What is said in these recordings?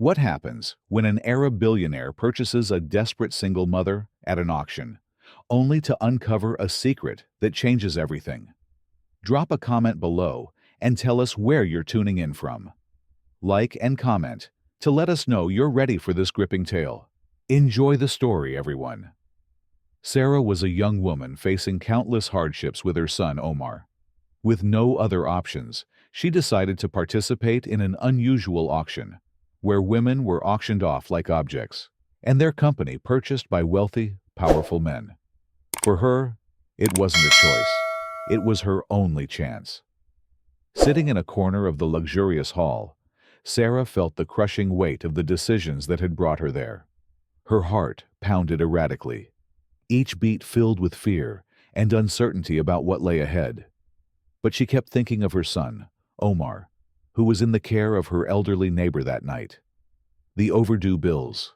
What happens when an Arab billionaire purchases a desperate single mother at an auction, only to uncover a secret that changes everything? Drop a comment below and tell us where you're tuning in from. Like and comment to let us know you're ready for this gripping tale. Enjoy the story, everyone. Sarah was a young woman facing countless hardships with her son Omar. With no other options, she decided to participate in an unusual auction, where women were auctioned off like objects, and their company purchased by wealthy, powerful men. For her, it wasn't a choice. It was her only chance. Sitting in a corner of the luxurious hall, Sarah felt the crushing weight of the decisions that had brought her there. Her heart pounded erratically, each beat filled with fear and uncertainty about what lay ahead. But she kept thinking of her son, Omar, who was in the care of her elderly neighbor that night. The overdue bills,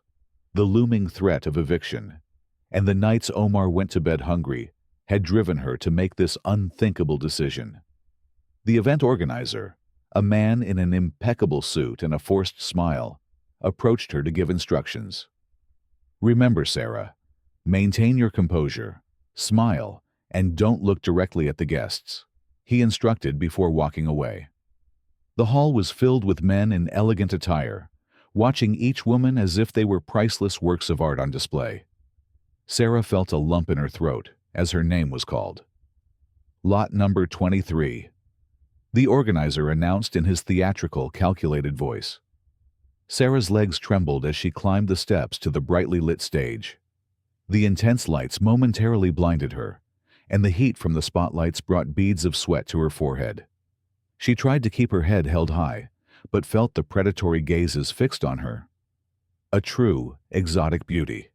the looming threat of eviction, and the nights Omar went to bed hungry had driven her to make this unthinkable decision. The event organizer, a man in an impeccable suit and a forced smile, approached her to give instructions. "Remember, Sarah, maintain your composure, smile, and don't look directly at the guests," he instructed before walking away. The hall was filled with men in elegant attire, watching each woman as if they were priceless works of art on display. Sarah felt a lump in her throat as her name was called. "Lot number 23, the organizer announced in his theatrical, calculated voice. Sarah's legs trembled as she climbed the steps to the brightly lit stage. The intense lights momentarily blinded her, and the heat from the spotlights brought beads of sweat to her forehead. She tried to keep her head held high, but felt the predatory gazes fixed on her. A true, exotic beauty.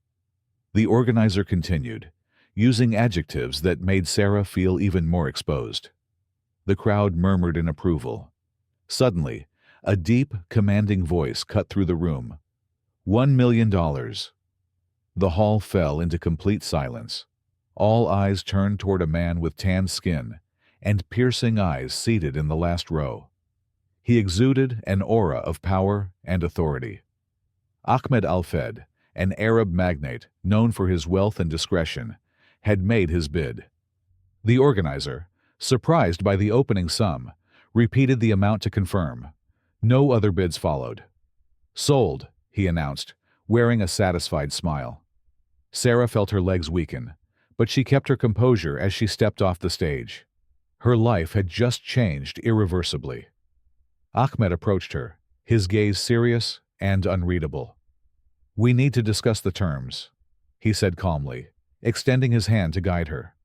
The organizer continued, using adjectives that made Sarah feel even more exposed. The crowd murmured in approval. Suddenly, a deep, commanding voice cut through the room. $1 million. The hall fell into complete silence. All eyes turned toward a man with tanned skin and piercing eyes seated in the last row. He exuded an aura of power and authority. Ahmed Al-Fed, an Arab magnate known for his wealth and discretion, had made his bid. The organizer, surprised by the opening sum, repeated the amount to confirm. No other bids followed. "Sold," he announced, wearing a satisfied smile. Sarah felt her legs weaken, but she kept her composure as she stepped off the stage. Her life had just changed irreversibly. Ahmed approached her, his gaze serious and unreadable. "We need to discuss the terms," he said calmly, extending his hand to guide her.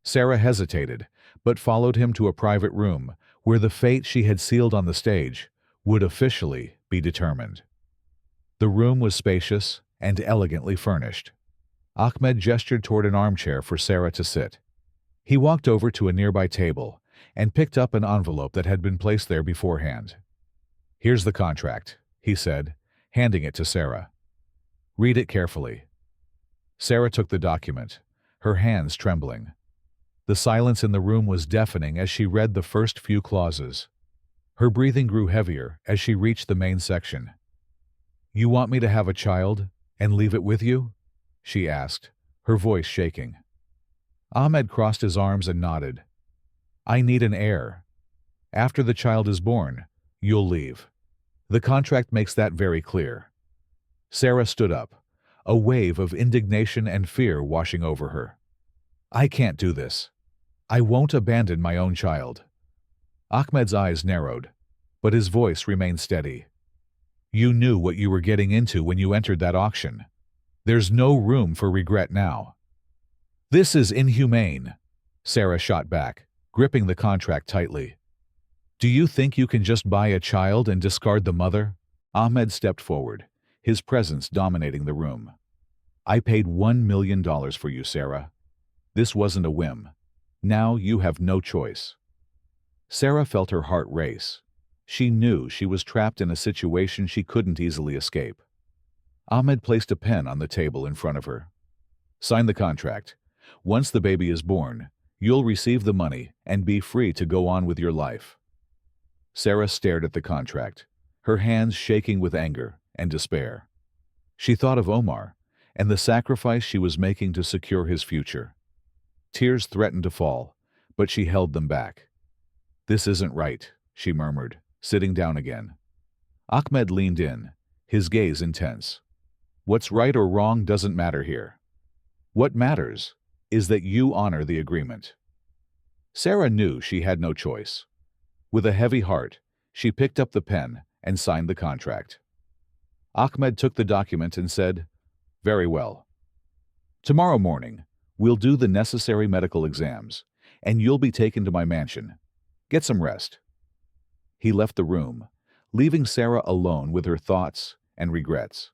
Sarah hesitated, but followed him to a private room where the fate she had sealed on the stage would officially be determined. The room was spacious and elegantly furnished. Ahmed gestured toward an armchair for Sarah to sit. He walked over to a nearby table and picked up an envelope that had been placed there beforehand. "Here's the contract," he said, handing it to Sarah. "Read it carefully." Sarah took the document, her hands trembling. The silence in the room was deafening as she read the first few clauses. Her breathing grew heavier as she reached the main section. "You want me to have a child and leave it with you?" she asked, her voice shaking. Ahmed crossed his arms and nodded. "I need an heir. After the child is born, you'll leave. The contract makes that very clear." Sarah stood up, a wave of indignation and fear washing over her. "I can't do this. I won't abandon my own child." Ahmed's eyes narrowed, but his voice remained steady. "You knew what you were getting into when you entered that auction. There's no room for regret now." "This is inhumane," Sarah shot back, gripping the contract tightly. "Do you think you can just buy a child and discard the mother?" Ahmed stepped forward, his presence dominating the room. "I paid $1 million for you, Sarah. This wasn't a whim. Now you have no choice." Sarah felt her heart race. She knew she was trapped in a situation she couldn't easily escape. Ahmed placed a pen on the table in front of her. "Sign the contract. Once the baby is born, you'll receive the money and be free to go on with your life." Sarah stared at the contract, her hands shaking with anger and despair. She thought of Omar and the sacrifice she was making to secure his future. Tears threatened to fall, but she held them back. "This isn't right," she murmured, sitting down again. Ahmed leaned in, his gaze intense. "What's right or wrong doesn't matter here. What matters is that you honor the agreement." Sarah knew she had no choice. With a heavy heart, she picked up the pen and signed the contract. Ahmed took the document and said, "Very well. Tomorrow morning, we'll do the necessary medical exams, and you'll be taken to my mansion. Get some rest." He left the room, leaving Sarah alone with her thoughts and regrets.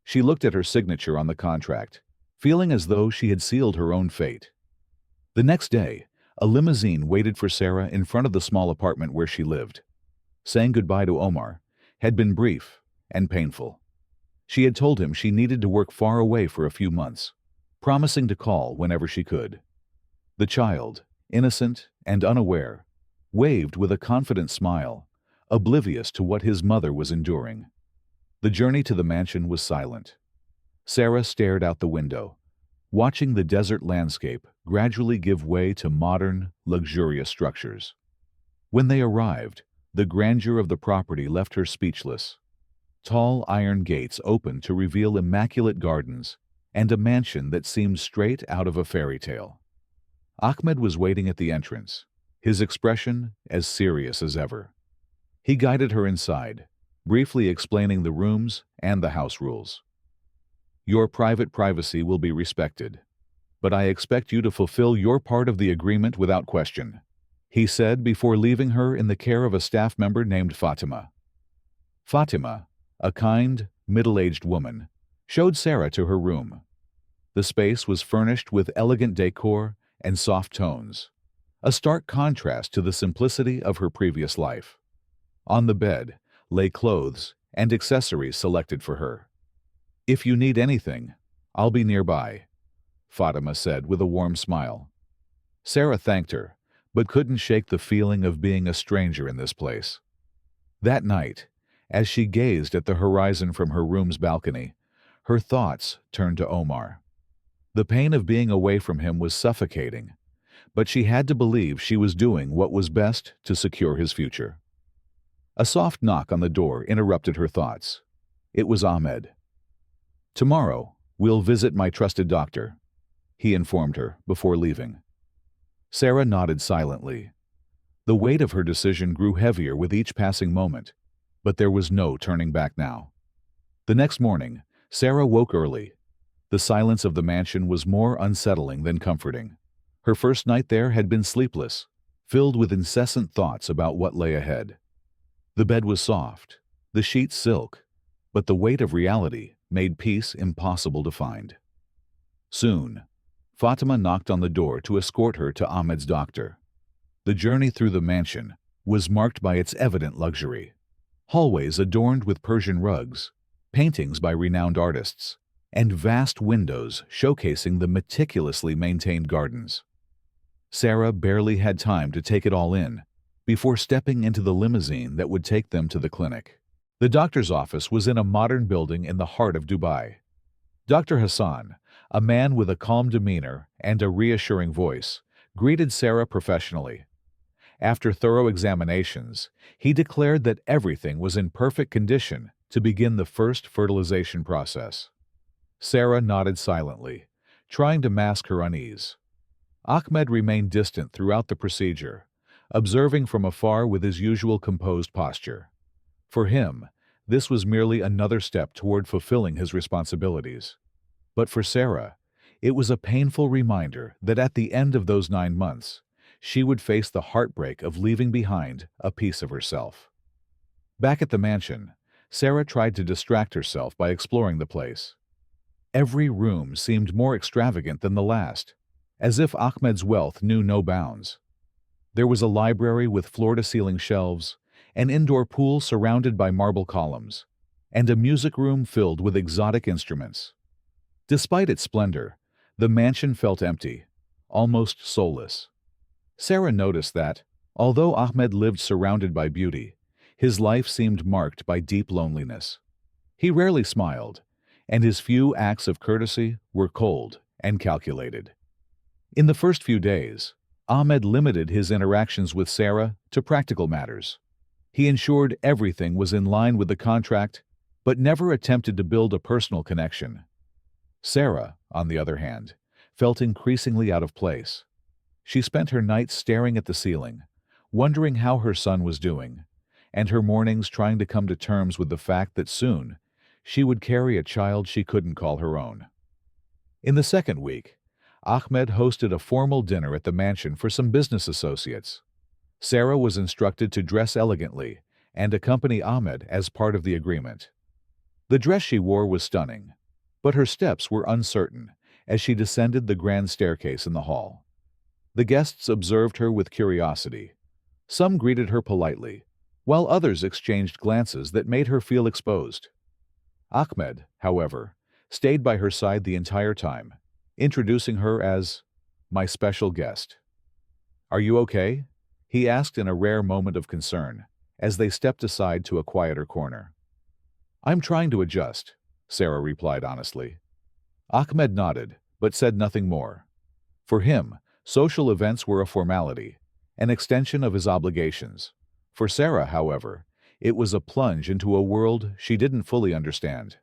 She looked at her signature on the contract, feeling as though she had sealed her own fate. The next day, a limousine waited for Sarah in front of the small apartment where she lived. Saying goodbye to Omar had been brief and painful. She had told him she needed to work far away for a few months, promising to call whenever she could. The child, innocent and unaware, waved with a confident smile, oblivious to what his mother was enduring. The journey to the mansion was silent. Sarah stared out the window, watching the desert landscape gradually give way to modern, luxurious structures. When they arrived, the grandeur of the property left her speechless. Tall iron gates opened to reveal immaculate gardens and a mansion that seemed straight out of a fairy tale. Ahmed was waiting at the entrance, his expression as serious as ever. He guided her inside, briefly explaining the rooms and the house rules. "Your private privacy will be respected, but I expect you to fulfill your part of the agreement without question," he said before leaving her in the care of a staff member named Fatima. Fatima, a kind, middle-aged woman, showed Sarah to her room. The space was furnished with elegant decor and soft tones, a stark contrast to the simplicity of her previous life. On the bed lay clothes and accessories selected for her. "If you need anything, I'll be nearby," Fatima said with a warm smile. Sarah thanked her, but couldn't shake the feeling of being a stranger in this place. That night, as she gazed at the horizon from her room's balcony, her thoughts turned to Omar. The pain of being away from him was suffocating, but she had to believe she was doing what was best to secure his future. A soft knock on the door interrupted her thoughts. It was Ahmed. "Tomorrow, we'll visit my trusted doctor," he informed her before leaving. Sarah nodded silently. The weight of her decision grew heavier with each passing moment, but there was no turning back now. The next morning, Sarah woke early. The silence of the mansion was more unsettling than comforting. Her first night there had been sleepless, filled with incessant thoughts about what lay ahead. The bed was soft, the sheets silk, but the weight of reality made peace impossible to find. Soon, Fatima knocked on the door to escort her to Ahmed's doctor. The journey through the mansion was marked by its evident luxury. Hallways adorned with Persian rugs, paintings by renowned artists, and vast windows showcasing the meticulously maintained gardens. Sarah barely had time to take it all in before stepping into the limousine that would take them to the clinic. The doctor's office was in a modern building in the heart of Dubai. Dr. Hassan, a man with a calm demeanor and a reassuring voice, greeted Sarah professionally. After thorough examinations, he declared that everything was in perfect condition to begin the first fertilization process. Sarah nodded silently, trying to mask her unease. Ahmed remained distant throughout the procedure, observing from afar with his usual composed posture. For him, this was merely another step toward fulfilling his responsibilities. But for Sarah, it was a painful reminder that at the end of those 9 months, she would face the heartbreak of leaving behind a piece of herself. Back at the mansion, Sarah tried to distract herself by exploring the place. Every room seemed more extravagant than the last, as if Ahmed's wealth knew no bounds. There was a library with floor-to-ceiling shelves, an indoor pool surrounded by marble columns, and a music room filled with exotic instruments. Despite its splendor, the mansion felt empty, almost soulless. Sarah noticed that, although Ahmed lived surrounded by beauty, his life seemed marked by deep loneliness. He rarely smiled, and his few acts of courtesy were cold and calculated. In the first few days, Ahmed limited his interactions with Sarah to practical matters. He ensured everything was in line with the contract, but never attempted to build a personal connection. Sarah, on the other hand, felt increasingly out of place. She spent her nights staring at the ceiling, wondering how her son was doing, and her mornings trying to come to terms with the fact that soon she would carry a child she couldn't call her own. In the second week, Ahmed hosted a formal dinner at the mansion for some business associates. Sarah was instructed to dress elegantly and accompany Ahmed as part of the agreement. The dress she wore was stunning, but her steps were uncertain as she descended the grand staircase in the hall. The guests observed her with curiosity. Some greeted her politely, while others exchanged glances that made her feel exposed. Ahmed, however, stayed by her side the entire time, introducing her as my special guest. "Are you okay?" he asked in a rare moment of concern, as they stepped aside to a quieter corner. "I'm trying to adjust," Sarah replied honestly. Ahmed nodded, but said nothing more. For him, social events were a formality, an extension of his obligations. For Sarah, however, it was a plunge into a world she didn't fully understand.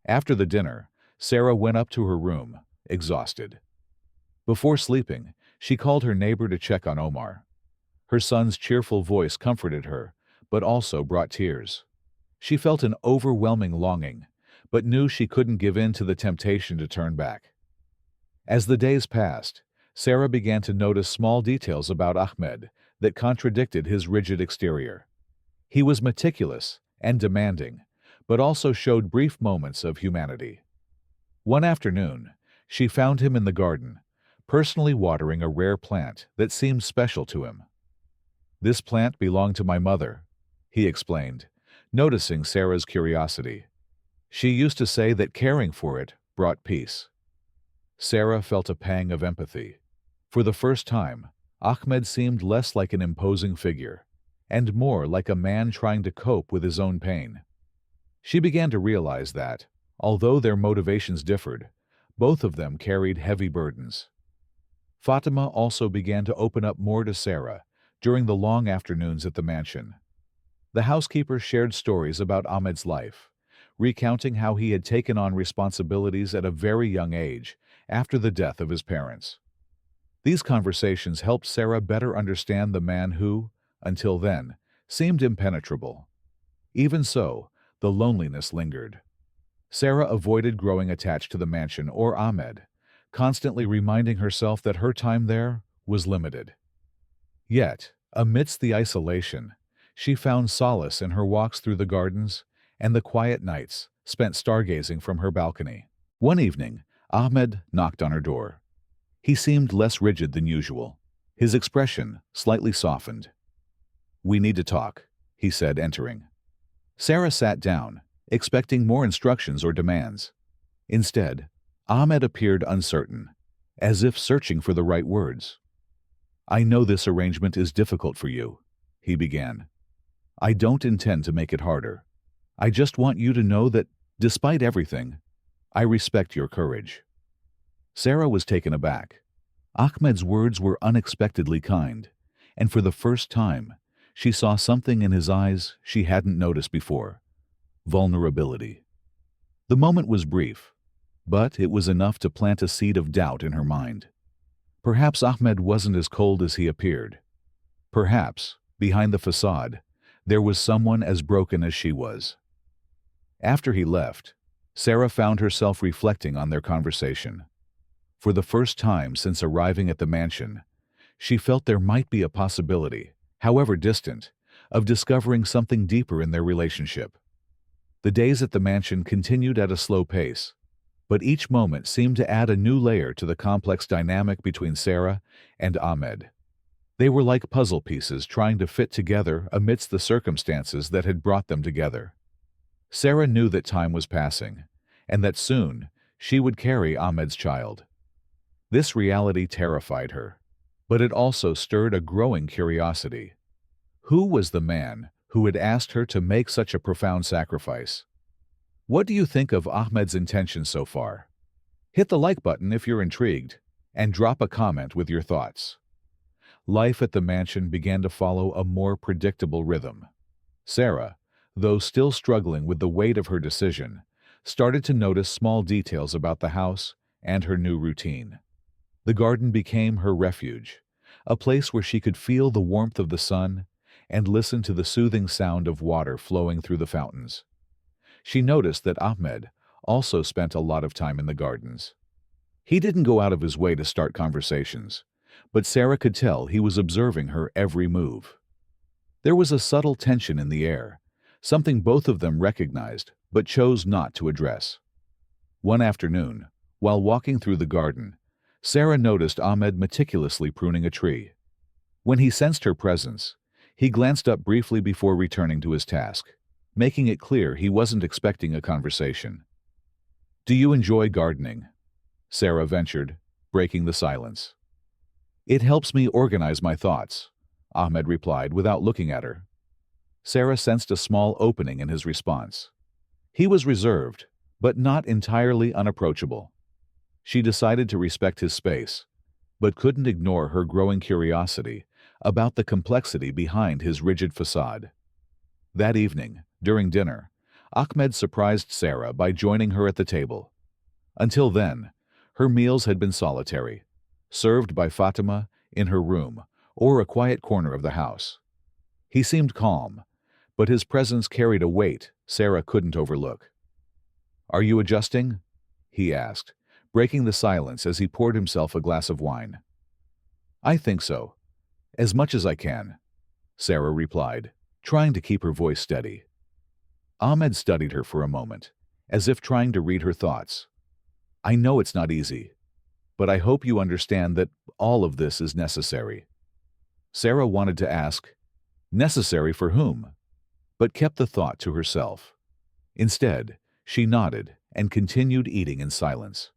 After the dinner, Sarah went up to her room, exhausted. Before sleeping, she called her neighbor to check on Omar. Her son's cheerful voice comforted her, but also brought tears. She felt an overwhelming longing, but knew she couldn't give in to the temptation to turn back. As the days passed, Sarah began to notice small details about Ahmed that contradicted his rigid exterior. He was meticulous and demanding, but also showed brief moments of humanity. One afternoon, she found him in the garden, personally watering a rare plant that seemed special to him. "This plant belonged to my mother," he explained, noticing Sarah's curiosity. "She used to say that caring for it brought peace." Sarah felt a pang of empathy. For the first time, Ahmed seemed less like an imposing figure, and more like a man trying to cope with his own pain. She began to realize that, although their motivations differed, both of them carried heavy burdens. Fatima also began to open up more to Sarah during the long afternoons at the mansion. The housekeeper shared stories about Ahmed's life, recounting how he had taken on responsibilities at a very young age after the death of his parents. These conversations helped Sarah better understand the man who, until then, seemed impenetrable. Even so, the loneliness lingered. Sarah avoided growing attached to the mansion or Ahmed, constantly reminding herself that her time there was limited. Yet, amidst the isolation, she found solace in her walks through the gardens and the quiet nights spent stargazing from her balcony. One evening, Ahmed knocked on her door. He seemed less rigid than usual. His expression slightly softened. "We need to talk," he said, entering. Sarah sat down, expecting more instructions or demands. Instead, Ahmed appeared uncertain, as if searching for the right words. "I know this arrangement is difficult for you," he began. "I don't intend to make it harder. I just want you to know that, despite everything, I respect your courage." Sarah was taken aback. Ahmed's words were unexpectedly kind, and for the first time, she saw something in his eyes she hadn't noticed before: vulnerability. The moment was brief, but it was enough to plant a seed of doubt in her mind. Perhaps Ahmed wasn't as cold as he appeared. Perhaps, behind the facade, there was someone as broken as she was. After he left, Sarah found herself reflecting on their conversation. For the first time since arriving at the mansion, she felt there might be a possibility, however distant, of discovering something deeper in their relationship. The days at the mansion continued at a slow pace, but each moment seemed to add a new layer to the complex dynamic between Sarah and Ahmed. They were like puzzle pieces trying to fit together amidst the circumstances that had brought them together. Sarah knew that time was passing, and that soon she would carry Ahmed's child. This reality terrified her, but it also stirred a growing curiosity. Who was the man who had asked her to make such a profound sacrifice? What do you think of Ahmed's intentions so far? Hit the like button if you're intrigued, and drop a comment with your thoughts. Life at the mansion began to follow a more predictable rhythm. Sarah, though still struggling with the weight of her decision, started to notice small details about the house and her new routine. The garden became her refuge, a place where she could feel the warmth of the sun and listen to the soothing sound of water flowing through the fountains. She noticed that Ahmed also spent a lot of time in the gardens. He didn't go out of his way to start conversations, but Sarah could tell he was observing her every move. There was a subtle tension in the air, something both of them recognized but chose not to address. One afternoon, while walking through the garden, Sarah noticed Ahmed meticulously pruning a tree. When he sensed her presence, he glanced up briefly before returning to his task, making it clear he wasn't expecting a conversation. "Do you enjoy gardening?" Sarah ventured, breaking the silence. "It helps me organize my thoughts," Ahmed replied without looking at her. Sarah sensed a small opening in his response. He was reserved, but not entirely unapproachable. She decided to respect his space, but couldn't ignore her growing curiosity about the complexity behind his rigid facade. That evening, during dinner, Ahmed surprised Sarah by joining her at the table. Until then, her meals had been solitary, served by Fatima in her room or a quiet corner of the house. He seemed calm, but his presence carried a weight Sarah couldn't overlook. "Are you adjusting?" he asked, breaking the silence as he poured himself a glass of wine. "I think so. As much as I can," Sarah replied, trying to keep her voice steady. Ahmed studied her for a moment, as if trying to read her thoughts. "I know it's not easy, but I hope you understand that all of this is necessary." Sarah wanted to ask, "Necessary for whom?" but kept the thought to herself. Instead, she nodded and continued eating in silence.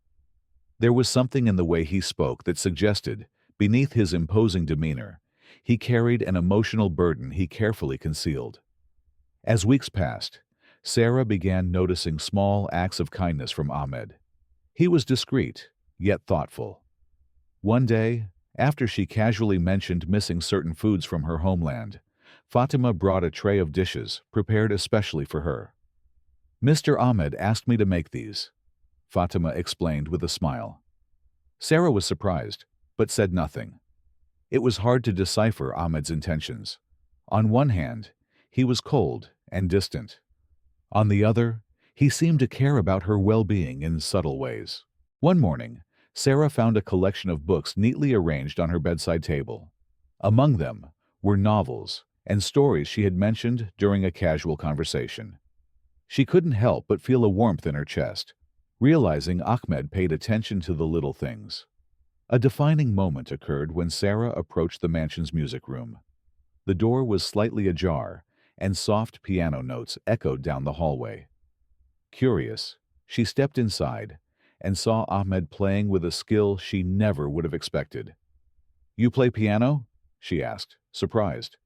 There was something in the way he spoke that suggested, beneath his imposing demeanor, he carried an emotional burden he carefully concealed. As weeks passed, Sarah began noticing small acts of kindness from Ahmed. He was discreet, yet thoughtful. One day, after she casually mentioned missing certain foods from her homeland, Fatima brought a tray of dishes prepared especially for her. "Mr. Ahmed asked me to make these," Fatima explained with a smile. Sarah was surprised, but said nothing. It was hard to decipher Ahmed's intentions. On one hand, he was cold and distant. On the other, he seemed to care about her well-being in subtle ways. One morning, Sarah found a collection of books neatly arranged on her bedside table. Among them were novels and stories she had mentioned during a casual conversation. She couldn't help but feel a warmth in her chest, realizing Ahmed paid attention to the little things. A defining moment occurred when Sarah approached the mansion's music room. The door was slightly ajar, and soft piano notes echoed down the hallway. Curious, she stepped inside and saw Ahmed playing with a skill she never would have expected. "You play piano?" she asked, surprised.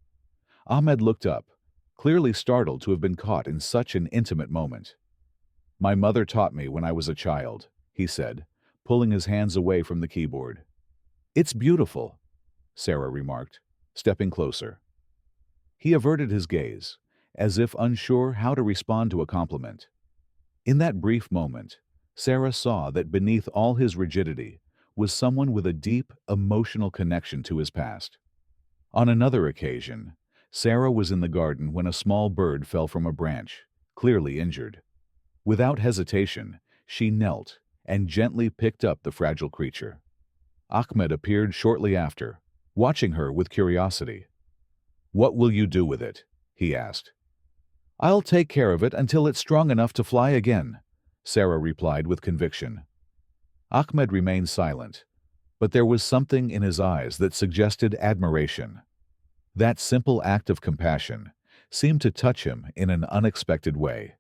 Ahmed looked up, clearly startled to have been caught in such an intimate moment. "My mother taught me when I was a child," he said, pulling his hands away from the keyboard. "It's beautiful," Sarah remarked, stepping closer. He averted his gaze, as if unsure how to respond to a compliment. In that brief moment, Sarah saw that beneath all his rigidity was someone with a deep, emotional connection to his past. On another occasion, Sarah was in the garden when a small bird fell from a branch, clearly injured. Without hesitation, she knelt and gently picked up the fragile creature. Ahmed appeared shortly after, watching her with curiosity. "What will you do with it?" he asked. "I'll take care of it until it's strong enough to fly again," Sarah replied with conviction. Ahmed remained silent, but there was something in his eyes that suggested admiration. That simple act of compassion seemed to touch him in an unexpected way.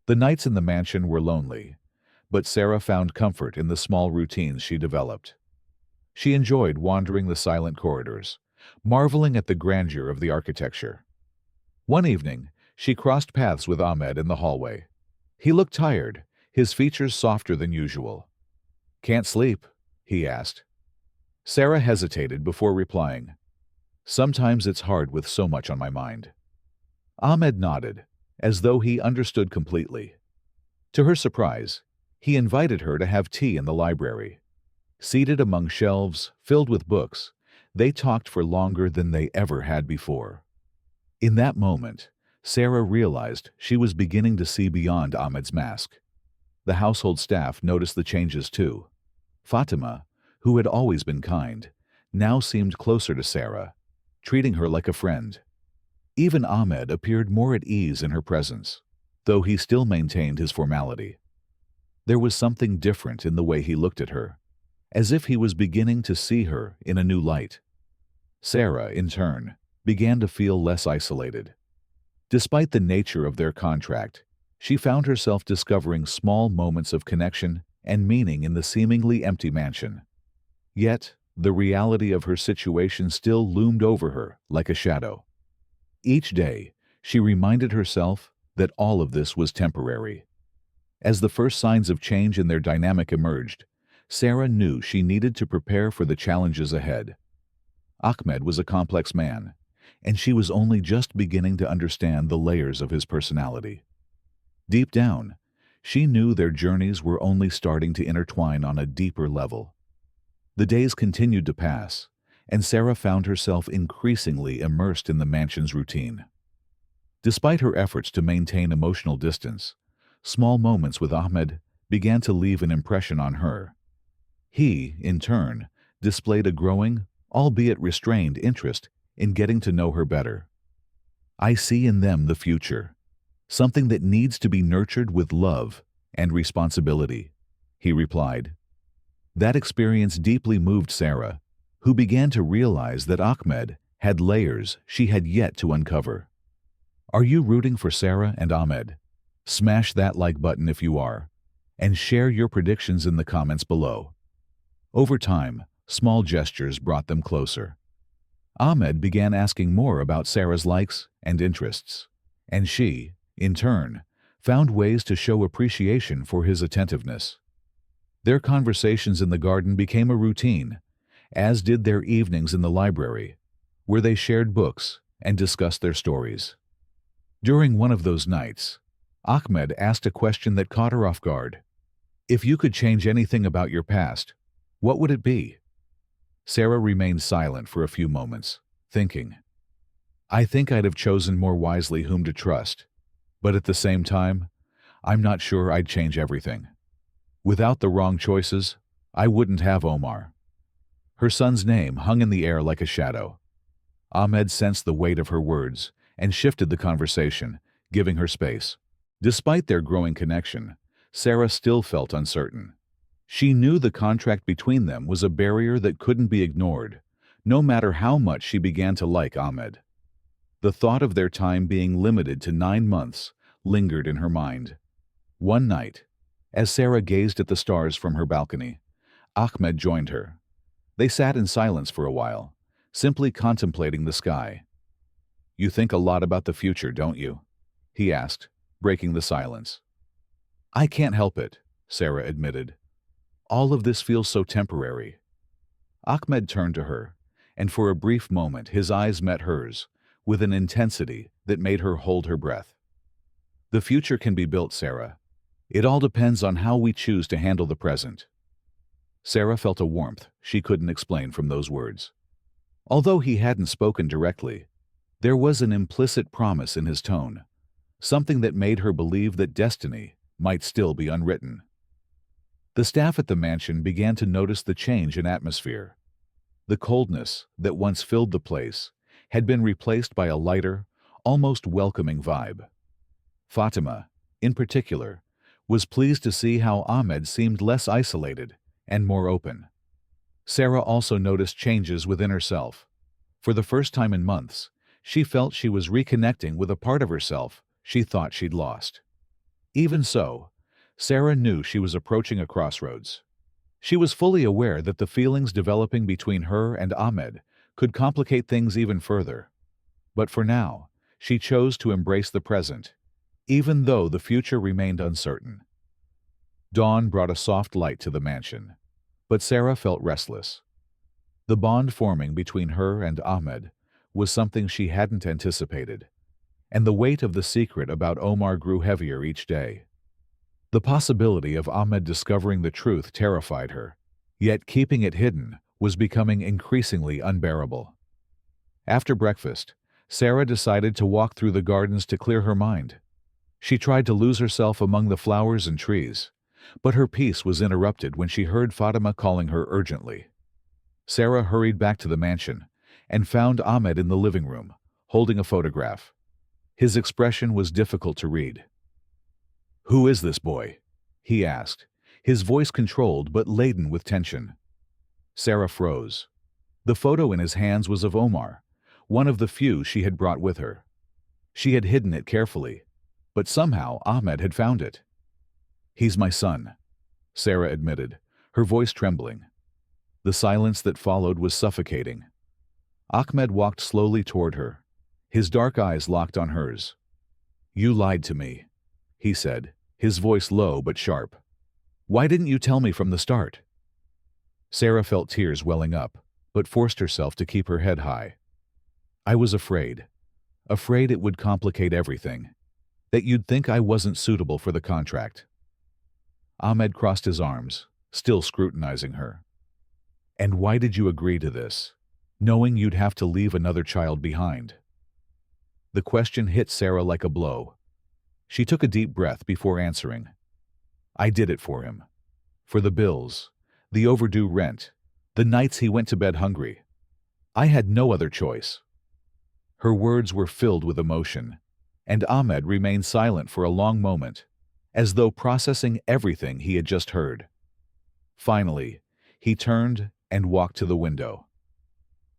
The nights in the mansion were lonely, but Sarah found comfort in the small routines she developed. She enjoyed wandering the silent corridors, marveling at the grandeur of the architecture. One evening, she crossed paths with Ahmed in the hallway. He looked tired, his features softer than usual. "Can't sleep?" he asked. Sarah hesitated before replying. "Sometimes it's hard with so much on my mind." Ahmed nodded, as though he understood completely. To her surprise, he invited her to have tea in the library. Seated among shelves filled with books, they talked for longer than they ever had before. In that moment, Sarah realized she was beginning to see beyond Ahmed's mask. The household staff noticed the changes too. Fatima, who had always been kind, now seemed closer to Sarah, treating her like a friend. Even Ahmed appeared more at ease in her presence, though he still maintained his formality. There was something different in the way he looked at her, as if he was beginning to see her in a new light. Sarah, in turn, began to feel less isolated. Despite the nature of their contract, she found herself discovering small moments of connection and meaning in the seemingly empty mansion. Yet, the reality of her situation still loomed over her like a shadow. Each day, she reminded herself that all of this was temporary. As the first signs of change in their dynamic emerged, Sarah knew she needed to prepare for the challenges ahead. Ahmed was a complex man, and she was only just beginning to understand the layers of his personality. Deep down, she knew their journeys were only starting to intertwine on a deeper level. The days continued to pass, and Sarah found herself increasingly immersed in the mansion's routine. Despite her efforts to maintain emotional distance, small moments with Ahmed began to leave an impression on her. He, in turn, displayed a growing, albeit restrained, interest in getting to know her better. "I see in them the future, something that needs to be nurtured with love and responsibility," he replied. That experience deeply moved Sarah, who began to realize that Ahmed had layers she had yet to uncover. Are you rooting for Sarah and Ahmed? Smash that like button if you are, and share your predictions in the comments below. Over time, small gestures brought them closer. Ahmed began asking more about Sarah's likes and interests, and she, in turn, found ways to show appreciation for his attentiveness. Their conversations in the garden became a routine, as did their evenings in the library, where they shared books and discussed their stories. During one of those nights, Ahmed asked a question that caught her off guard. "If you could change anything about your past, what would it be?" Sarah remained silent for a few moments, thinking. "I think I'd have chosen more wisely whom to trust, but at the same time, I'm not sure I'd change everything. Without the wrong choices, I wouldn't have Omar." Her son's name hung in the air like a shadow. Ahmed sensed the weight of her words and shifted the conversation, giving her space. Despite their growing connection, Sarah still felt uncertain. She knew the contract between them was a barrier that couldn't be ignored, no matter how much she began to like Ahmed. The thought of their time being limited to 9 months lingered in her mind. One night, as Sarah gazed at the stars from her balcony, Ahmed joined her. They sat in silence for a while, simply contemplating the sky. "You think a lot about the future, don't you?" he asked, breaking the silence. "I can't help it," Sarah admitted. "All of this feels so temporary." Ahmed turned to her, and for a brief moment his eyes met hers, with an intensity that made her hold her breath. "The future can be built, Sarah. It all depends on how we choose to handle the present." Sarah felt a warmth she couldn't explain from those words. Although he hadn't spoken directly, there was an implicit promise in his tone, something that made her believe that destiny might still be unwritten. The staff at the mansion began to notice the change in atmosphere. The coldness that once filled the place had been replaced by a lighter, almost welcoming vibe. Fatima, in particular, was pleased to see how Ahmed seemed less isolated and more open. Sarah also noticed changes within herself. For the first time in months, she felt she was reconnecting with a part of herself she thought she'd lost. Even so, Sarah knew she was approaching a crossroads. She was fully aware that the feelings developing between her and Ahmed could complicate things even further. But for now, she chose to embrace the present, even though the future remained uncertain. Dawn brought a soft light to the mansion, but Sarah felt restless. The bond forming between her and Ahmed was something she hadn't anticipated, and the weight of the secret about Omar grew heavier each day. The possibility of Ahmed discovering the truth terrified her, yet keeping it hidden was becoming increasingly unbearable. After breakfast, Sarah decided to walk through the gardens to clear her mind. She tried to lose herself among the flowers and trees, but her peace was interrupted when she heard Fatima calling her urgently. Sarah hurried back to the mansion and found Ahmed in the living room, holding a photograph. His expression was difficult to read. "Who is this boy?" he asked, his voice controlled but laden with tension. Sarah froze. The photo in his hands was of Omar, one of the few she had brought with her. She had hidden it carefully, but somehow Ahmed had found it. "He's my son," Sarah admitted, her voice trembling. The silence that followed was suffocating. Ahmed walked slowly toward her, his dark eyes locked on hers. "You lied to me," he said, his voice low but sharp. "Why didn't you tell me from the start?" Sarah felt tears welling up, but forced herself to keep her head high. "I was afraid it would complicate everything, that you'd think I wasn't suitable for the contract." Ahmed crossed his arms, still scrutinizing her. "And why did you agree to this, knowing you'd have to leave another child behind?" The question hit Sarah like a blow. She took a deep breath before answering. "I did it for him. For the bills, the overdue rent, the nights he went to bed hungry. I had no other choice." Her words were filled with emotion, and Ahmed remained silent for a long moment, as though processing everything he had just heard. Finally, he turned and walked to the window.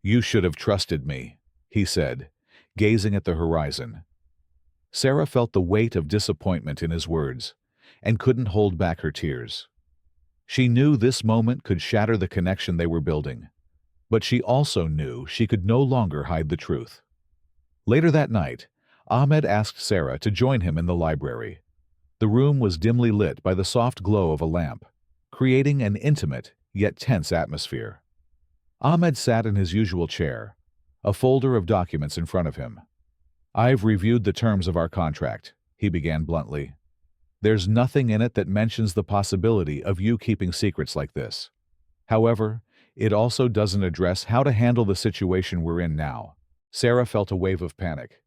"You should have trusted me," he said, gazing at the horizon. Sarah felt the weight of disappointment in his words, and couldn't hold back her tears. She knew this moment could shatter the connection they were building, but she also knew she could no longer hide the truth. Later that night, Ahmed asked Sarah to join him in the library. The room was dimly lit by the soft glow of a lamp, creating an intimate yet tense atmosphere. Ahmed sat in his usual chair, a folder of documents in front of him. "I've reviewed the terms of our contract," he began bluntly. "There's nothing in it that mentions the possibility of you keeping secrets like this. However, it also doesn't address how to handle the situation we're in now." Sarah felt a wave of panic.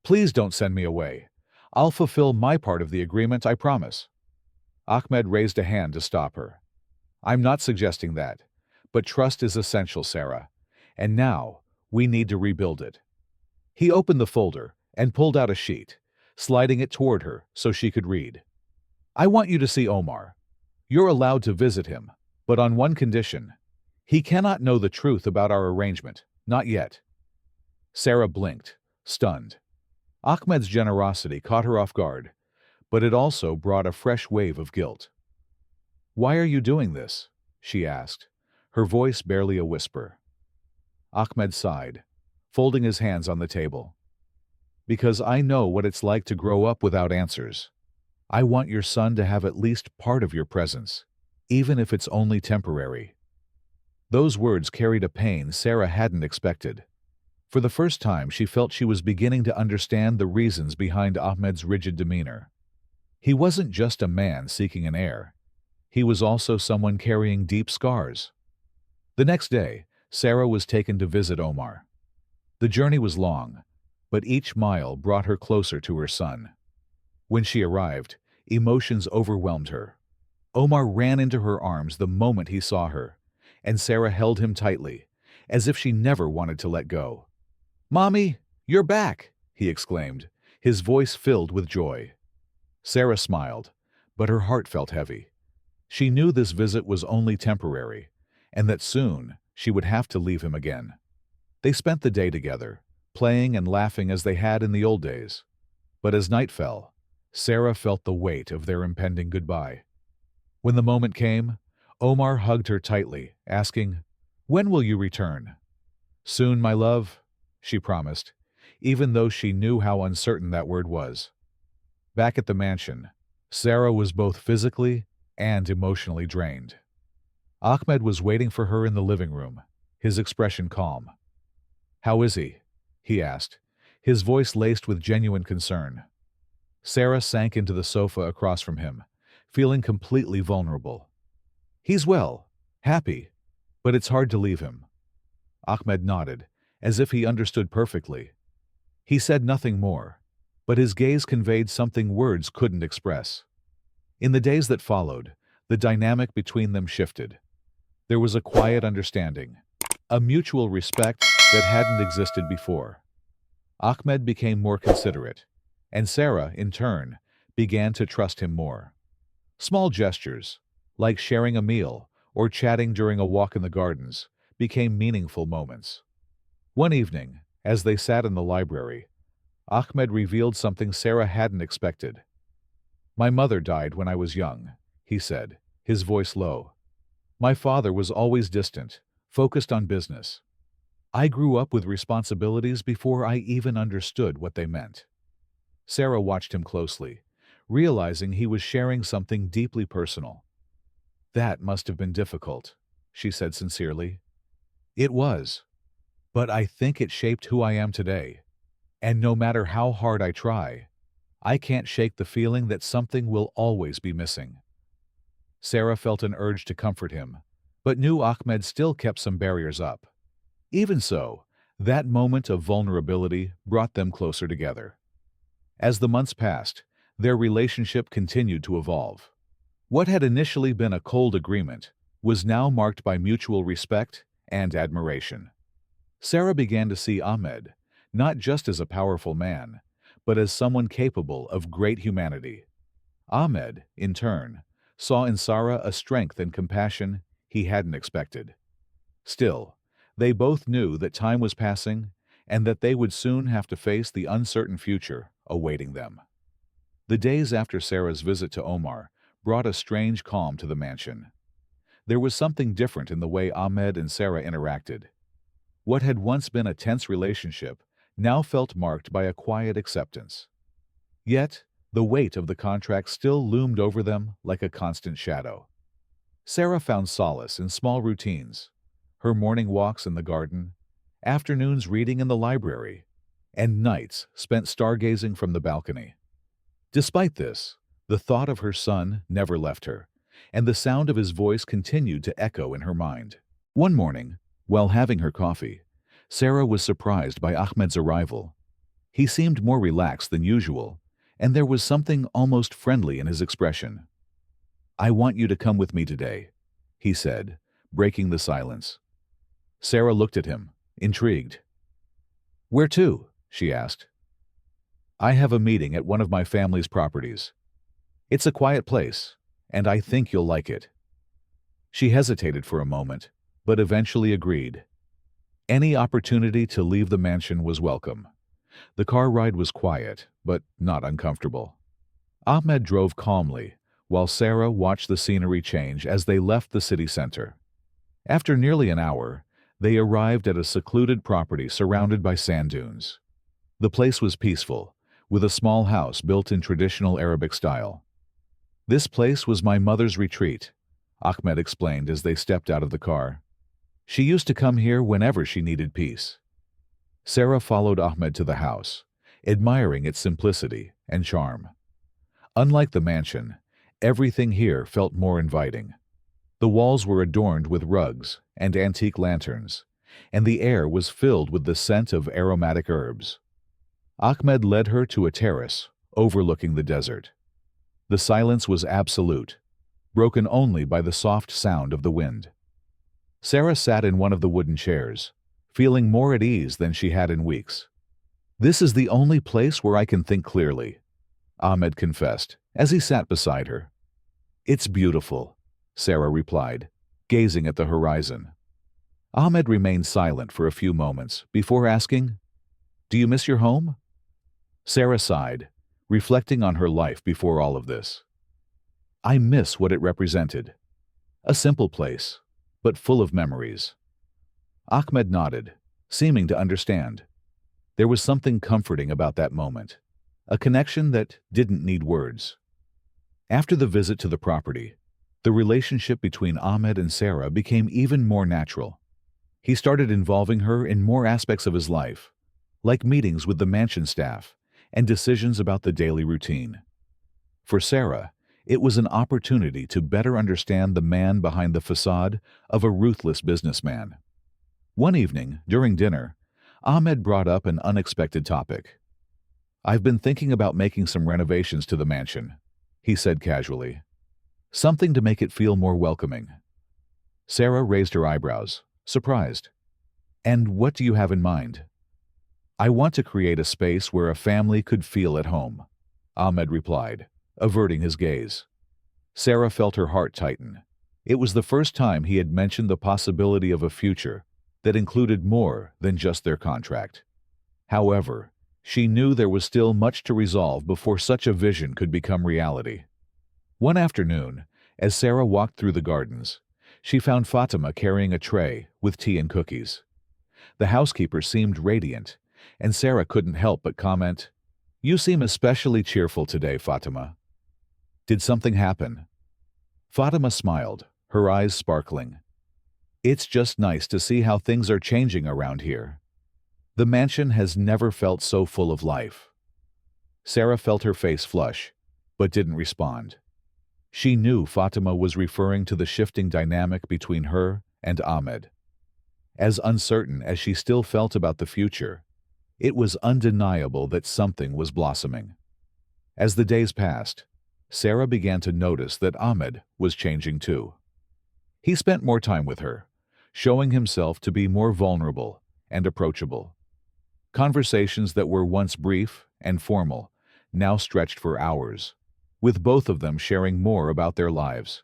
"Please don't send me away. I'll fulfill my part of the agreement, I promise." Ahmed raised a hand to stop her. "I'm not suggesting that, but trust is essential, Sarah, and now we need to rebuild it." He opened the folder and pulled out a sheet, sliding it toward her so she could read. "I want you to see Omar. You're allowed to visit him, but on one condition. He cannot know the truth about our arrangement, not yet." Sarah blinked, stunned. Ahmed's generosity caught her off guard, but it also brought a fresh wave of guilt. "Why are you doing this?" she asked, her voice barely a whisper. Ahmed sighed, folding his hands on the table. "Because I know what it's like to grow up without answers. I want your son to have at least part of your presence, even if it's only temporary." Those words carried a pain Sarah hadn't expected. For the first time, she felt she was beginning to understand the reasons behind Ahmed's rigid demeanor. He wasn't just a man seeking an heir. He was also someone carrying deep scars. The next day, Sarah was taken to visit Omar. The journey was long, but each mile brought her closer to her son. When she arrived, emotions overwhelmed her. Omar ran into her arms the moment he saw her, and Sarah held him tightly, as if she never wanted to let go. "Mommy, you're back!" he exclaimed, his voice filled with joy. Sarah smiled, but her heart felt heavy. She knew this visit was only temporary, and that soon she would have to leave him again. They spent the day together, playing and laughing as they had in the old days. But as night fell, Sarah felt the weight of their impending goodbye. When the moment came, Omar hugged her tightly, asking, "When will you return?" "Soon, my love," she promised, even though she knew how uncertain that word was. Back at the mansion, Sarah was both physically and emotionally drained. Ahmed was waiting for her in the living room, his expression calm. "How is he?" he asked, his voice laced with genuine concern. Sarah sank into the sofa across from him, feeling completely vulnerable. "He's well, happy, but it's hard to leave him." Ahmed nodded, as if he understood perfectly. He said nothing more, but his gaze conveyed something words couldn't express. In the days that followed, the dynamic between them shifted. There was a quiet understanding, a mutual respect that hadn't existed before. Ahmed became more considerate, and Sarah, in turn, began to trust him more. Small gestures, like sharing a meal or chatting during a walk in the gardens, became meaningful moments. One evening, as they sat in the library, Ahmed revealed something Sarah hadn't expected. "My mother died when I was young," he said, his voice low. "My father was always distant, focused on business. I grew up with responsibilities before I even understood what they meant." Sarah watched him closely, realizing he was sharing something deeply personal. "That must have been difficult," she said sincerely. "It was, but I think it shaped who I am today. And no matter how hard I try, I can't shake the feeling that something will always be missing." Sarah felt an urge to comfort him, but knew Ahmed still kept some barriers up. Even so, that moment of vulnerability brought them closer together. As the months passed, their relationship continued to evolve. What had initially been a cold agreement was now marked by mutual respect and admiration. Sarah began to see Ahmed not just as a powerful man, but as someone capable of great humanity. Ahmed, in turn, saw in Sarah a strength and compassion he hadn't expected. Still, they both knew that time was passing and that they would soon have to face the uncertain future awaiting them. The days after Sarah's visit to Omar brought a strange calm to the mansion. There was something different in the way Ahmed and Sarah interacted. What had once been a tense relationship now felt marked by a quiet acceptance. Yet, the weight of the contract still loomed over them like a constant shadow. Sarah found solace in small routines, her morning walks in the garden, afternoons reading in the library, and nights spent stargazing from the balcony. Despite this, the thought of her son never left her, and the sound of his voice continued to echo in her mind. One morning, while having her coffee, Sarah was surprised by Ahmed's arrival. He seemed more relaxed than usual, and there was something almost friendly in his expression. "I want you to come with me today," he said, breaking the silence. Sarah looked at him, intrigued. "Where to?" she asked. "I have a meeting at one of my family's properties. It's a quiet place, and I think you'll like it." She hesitated for a moment, but eventually agreed. Any opportunity to leave the mansion was welcome. The car ride was quiet, but not uncomfortable. Ahmed drove calmly, while Sarah watched the scenery change as they left the city center. After nearly an hour, they arrived at a secluded property surrounded by sand dunes. The place was peaceful, with a small house built in traditional Arabic style. "This place was my mother's retreat," Ahmed explained as they stepped out of the car. "She used to come here whenever she needed peace." Sarah followed Ahmed to the house, admiring its simplicity and charm. Unlike the mansion, everything here felt more inviting. The walls were adorned with rugs and antique lanterns, and the air was filled with the scent of aromatic herbs. Ahmed led her to a terrace overlooking the desert. The silence was absolute, broken only by the soft sound of the wind. Sarah sat in one of the wooden chairs, feeling more at ease than she had in weeks. "This is the only place where I can think clearly," Ahmed confessed as he sat beside her. "It's beautiful," Sarah replied, gazing at the horizon. Ahmed remained silent for a few moments before asking, "Do you miss your home?" Sarah sighed, reflecting on her life before all of this. "I miss what it represented. A simple place, but full of memories." Ahmed nodded, seeming to understand. There was something comforting about that moment, a connection that didn't need words. After the visit to the property, the relationship between Ahmed and Sarah became even more natural. He started involving her in more aspects of his life, like meetings with the mansion staff and decisions about the daily routine. For Sarah, it was an opportunity to better understand the man behind the facade of a ruthless businessman. One evening, during dinner, Ahmed brought up an unexpected topic. "I've been thinking about making some renovations to the mansion," he said casually. "Something to make it feel more welcoming." Sarah raised her eyebrows, surprised. "And what do you have in mind?" "I want to create a space where a family could feel at home," Ahmed replied, averting his gaze. Sarah felt her heart tighten. It was the first time he had mentioned the possibility of a future that included more than just their contract. However, she knew there was still much to resolve before such a vision could become reality. One afternoon, as Sarah walked through the gardens, she found Fatima carrying a tray with tea and cookies. The housekeeper seemed radiant, and Sarah couldn't help but comment, "You seem especially cheerful today, Fatima. Did something happen?" Fatima smiled, her eyes sparkling. "It's just nice to see how things are changing around here. The mansion has never felt so full of life." Sarah felt her face flush, but didn't respond. She knew Fatima was referring to the shifting dynamic between her and Ahmed. As uncertain as she still felt about the future, it was undeniable that something was blossoming. As the days passed, Sarah began to notice that Ahmed was changing too. He spent more time with her, showing himself to be more vulnerable and approachable. Conversations that were once brief and formal now stretched for hours, with both of them sharing more about their lives.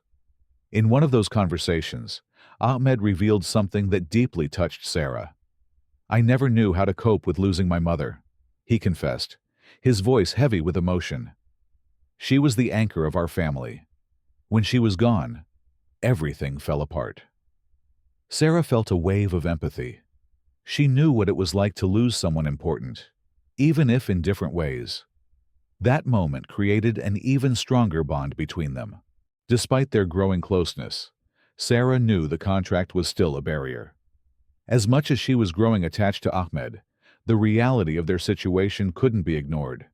In one of those conversations, Ahmed revealed something that deeply touched Sarah. "I never knew how to cope with losing my mother," he confessed, his voice heavy with emotion. "She was the anchor of our family. When she was gone, everything fell apart." Sarah felt a wave of empathy. She knew what it was like to lose someone important, even if in different ways. That moment created an even stronger bond between them. Despite their growing closeness, Sarah knew the contract was still a barrier. As much as she was growing attached to Ahmed, the reality of their situation couldn't be ignored.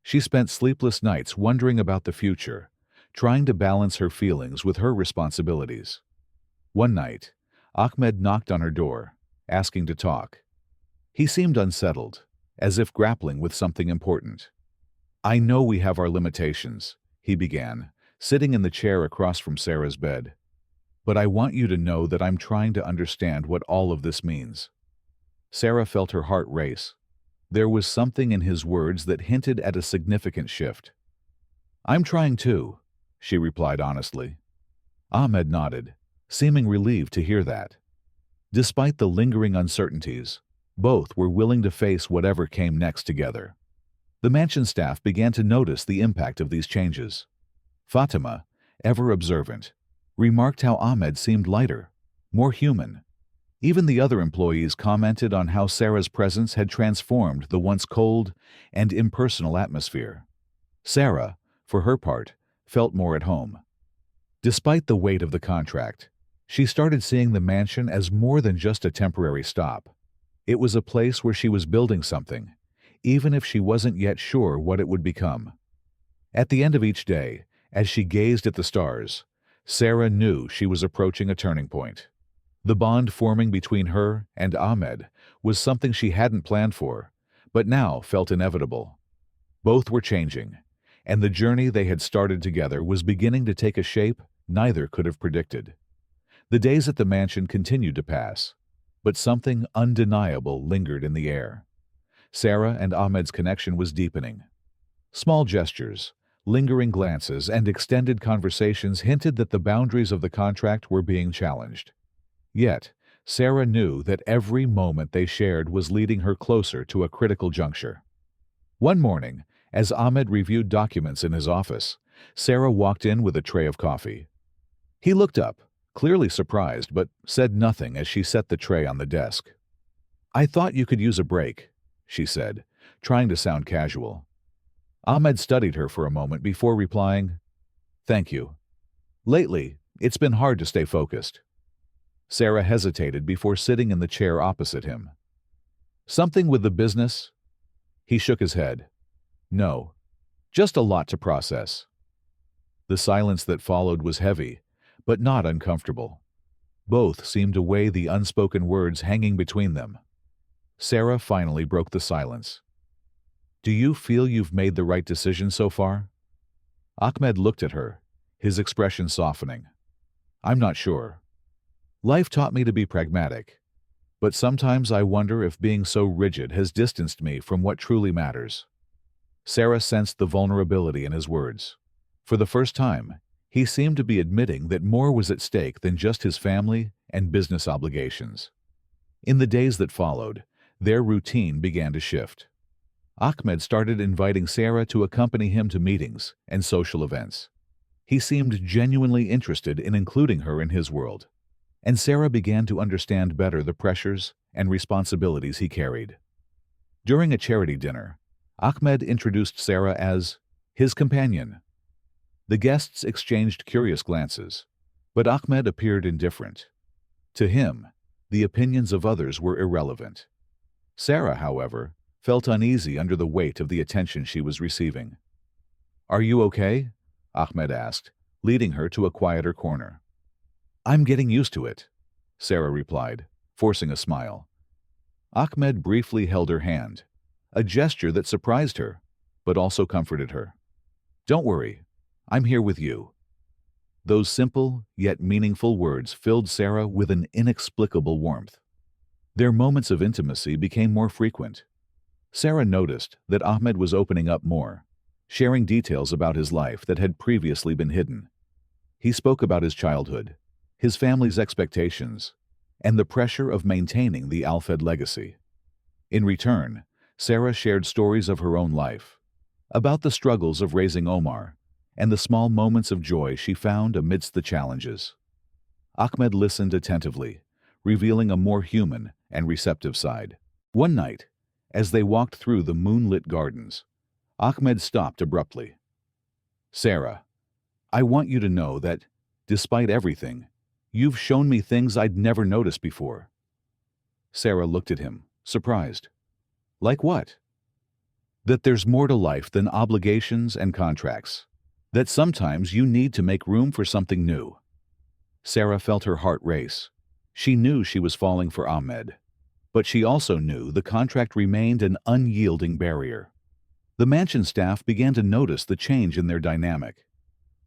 She spent sleepless nights wondering about the future, trying to balance her feelings with her responsibilities. One night, Ahmed knocked on her door, asking to talk. He seemed unsettled, as if grappling with something important. "I know we have our limitations," he began, sitting in the chair across from Sarah's bed. "But I want you to know that I'm trying to understand what all of this means." Sarah felt her heart race. There was something in his words that hinted at a significant shift. "I'm trying too," she replied honestly. Ahmed nodded, seeming relieved to hear that. Despite the lingering uncertainties, both were willing to face whatever came next together. The mansion staff began to notice the impact of these changes. Fatima, ever observant, remarked how Ahmed seemed lighter, more human. Even the other employees commented on how Sarah's presence had transformed the once cold and impersonal atmosphere. Sarah, for her part, felt more at home. Despite the weight of the contract, she started seeing the mansion as more than just a temporary stop. It was a place where she was building something, even if she wasn't yet sure what it would become. At the end of each day, as she gazed at the stars, Sarah knew she was approaching a turning point. The bond forming between her and Ahmed was something she hadn't planned for, but now felt inevitable. Both were changing, and the journey they had started together was beginning to take a shape neither could have predicted. The days at the mansion continued to pass, but something undeniable lingered in the air. Sarah and Ahmed's connection was deepening. Small gestures, lingering glances, and extended conversations hinted that the boundaries of the contract were being challenged. Yet, Sarah knew that every moment they shared was leading her closer to a critical juncture. One morning, as Ahmed reviewed documents in his office, Sarah walked in with a tray of coffee. He looked up, clearly surprised, but said nothing as she set the tray on the desk. "I thought you could use a break," she said, trying to sound casual. Ahmed studied her for a moment before replying, "Thank you. Lately, it's been hard to stay focused." Sarah hesitated before sitting in the chair opposite him. "Something with the business?" He shook his head. "No, just a lot to process." The silence that followed was heavy, but not uncomfortable. Both seemed to weigh the unspoken words hanging between them. Sarah finally broke the silence. "Do you feel you've made the right decision so far?" Ahmed looked at her, his expression softening. "I'm not sure. Life taught me to be pragmatic, but sometimes I wonder if being so rigid has distanced me from what truly matters." Sarah sensed the vulnerability in his words. For the first time, he seemed to be admitting that more was at stake than just his family and business obligations. In the days that followed, their routine began to shift. Ahmed started inviting Sarah to accompany him to meetings and social events. He seemed genuinely interested in including her in his world, and Sarah began to understand better the pressures and responsibilities he carried. During a charity dinner, Ahmed introduced Sarah as his companion. The guests exchanged curious glances, but Ahmed appeared indifferent. To him, the opinions of others were irrelevant. Sarah, however, felt uneasy under the weight of the attention she was receiving. "Are you okay?" Ahmed asked, leading her to a quieter corner. "I'm getting used to it," Sarah replied, forcing a smile. Ahmed briefly held her hand, a gesture that surprised her, but also comforted her. "Don't worry, I'm here with you." Those simple yet meaningful words filled Sarah with an inexplicable warmth. Their moments of intimacy became more frequent. Sarah noticed that Ahmed was opening up more, sharing details about his life that had previously been hidden. He spoke about his childhood, his family's expectations, and the pressure of maintaining the Alfed legacy. In return, Sarah shared stories of her own life, about the struggles of raising Omar, and the small moments of joy she found amidst the challenges. Ahmed listened attentively, revealing a more human and receptive side. One night, as they walked through the moonlit gardens, Ahmed stopped abruptly. "Sarah, I want you to know that, despite everything, you've shown me things I'd never noticed before." Sarah looked at him, surprised. "Like what?" "That there's more to life than obligations and contracts. That sometimes you need to make room for something new." Sarah felt her heart race. She knew she was falling for Ahmed, but she also knew the contract remained an unyielding barrier. The mansion staff began to notice the change in their dynamic.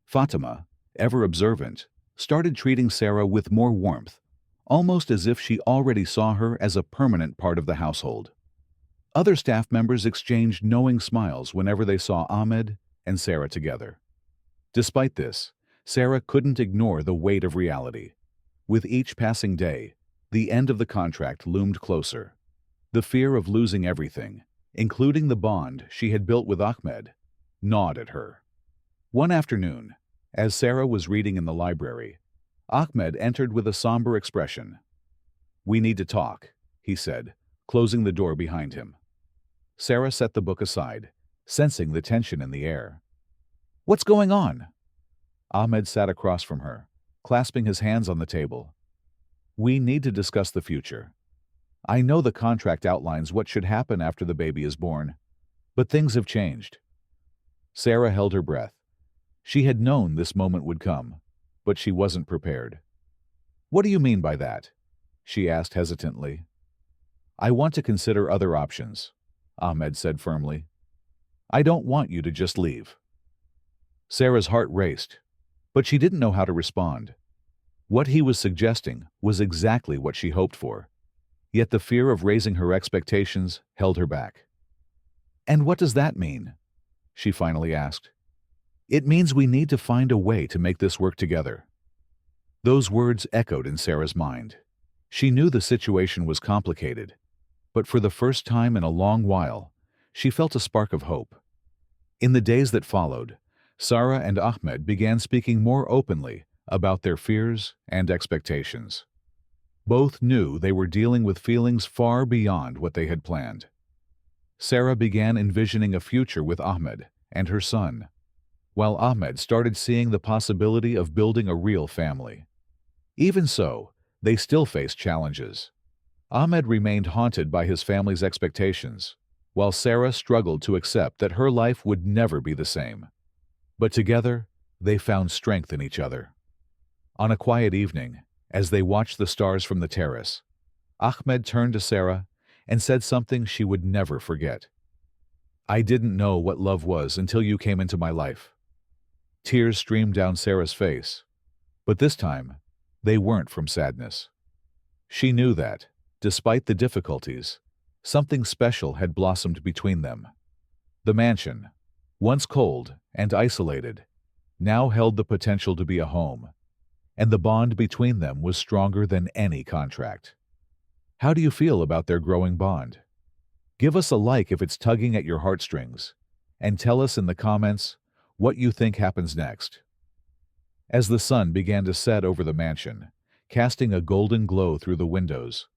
Fatima, ever observant, started treating Sarah with more warmth, almost as if she already saw her as a permanent part of the household. Other staff members exchanged knowing smiles whenever they saw Ahmed and Sarah together. Despite this, Sarah couldn't ignore the weight of reality. With each passing day, the end of the contract loomed closer. The fear of losing everything, including the bond she had built with Ahmed, gnawed at her. One afternoon, as Sarah was reading in the library, Ahmed entered with a somber expression. "We need to talk," he said, closing the door behind him. Sarah set the book aside, sensing the tension in the air. "What's going on?" Ahmed sat across from her, clasping his hands on the table. "We need to discuss the future. I know the contract outlines what should happen after the baby is born, but things have changed." Sarah held her breath. She had known this moment would come, but she wasn't prepared. "What do you mean by that?" she asked hesitantly. "I want to consider other options," Ahmed said firmly. "I don't want you to just leave." Sarah's heart raced, but she didn't know how to respond. What he was suggesting was exactly what she hoped for, yet the fear of raising her expectations held her back. "And what does that mean?" she finally asked. "It means we need to find a way to make this work together." Those words echoed in Sarah's mind. She knew the situation was complicated, but for the first time in a long while, she felt a spark of hope. In the days that followed, Sarah and Ahmed began speaking more openly about their fears and expectations. Both knew they were dealing with feelings far beyond what they had planned. Sarah began envisioning a future with Ahmed and her son, while Ahmed started seeing the possibility of building a real family. Even so, they still faced challenges. Ahmed remained haunted by his family's expectations, while Sarah struggled to accept that her life would never be the same. But together, they found strength in each other. On a quiet evening, as they watched the stars from the terrace, Ahmed turned to Sarah and said something she would never forget. "I didn't know what love was until you came into my life." Tears streamed down Sarah's face, but this time, they weren't from sadness. She knew that, despite the difficulties, something special had blossomed between them. The mansion, once cold and isolated, now held the potential to be a home, and the bond between them was stronger than any contract. How do you feel about their growing bond? Give us a like if it's tugging at your heartstrings, and tell us in the comments what you think happens next. As the sun began to set over the mansion, casting a golden glow through the windows,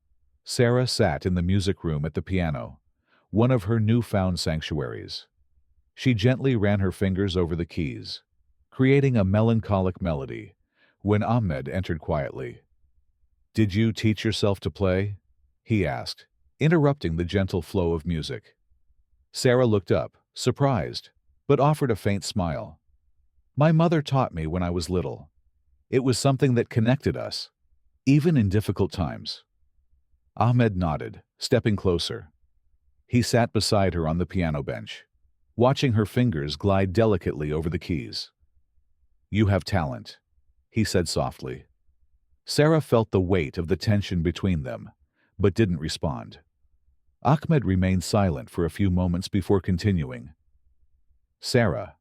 Sarah sat in the music room at the piano, one of her newfound sanctuaries. She gently ran her fingers over the keys, creating a melancholic melody, when Ahmed entered quietly. "Did you teach yourself to play?" he asked, interrupting the gentle flow of music. Sarah looked up, surprised, but offered a faint smile. "My mother taught me when I was little. It was something that connected us, even in difficult times." Ahmed nodded, stepping closer. He sat beside her on the piano bench, watching her fingers glide delicately over the keys. "You have talent," he said softly. Sarah felt the weight of the tension between them, but didn't respond. Ahmed remained silent for a few moments before continuing. "Sarah,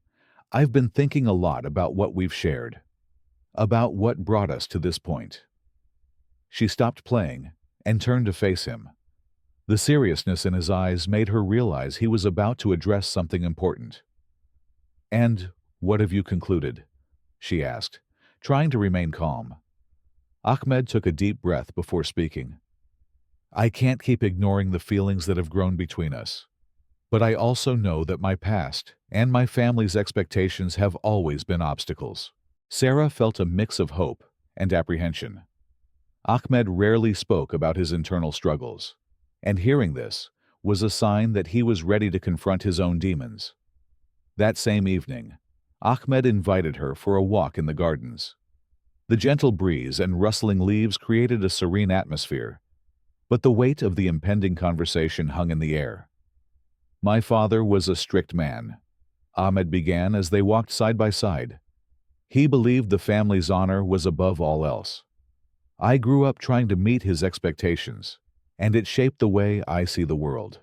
I've been thinking a lot about what we've shared, about what brought us to this point." She stopped playing and turned to face him. The seriousness in his eyes made her realize he was about to address something important. "And what have you concluded?" she asked, trying to remain calm. Ahmed took a deep breath before speaking. "I can't keep ignoring the feelings that have grown between us. But I also know that my past and my family's expectations have always been obstacles." Sarah felt a mix of hope and apprehension. Ahmed rarely spoke about his internal struggles, and hearing this was a sign that he was ready to confront his own demons. That same evening, Ahmed invited her for a walk in the gardens. The gentle breeze and rustling leaves created a serene atmosphere, but the weight of the impending conversation hung in the air. "My father was a strict man," Ahmed began as they walked side by side. "He believed the family's honor was above all else. I grew up trying to meet his expectations, and it shaped the way I see the world."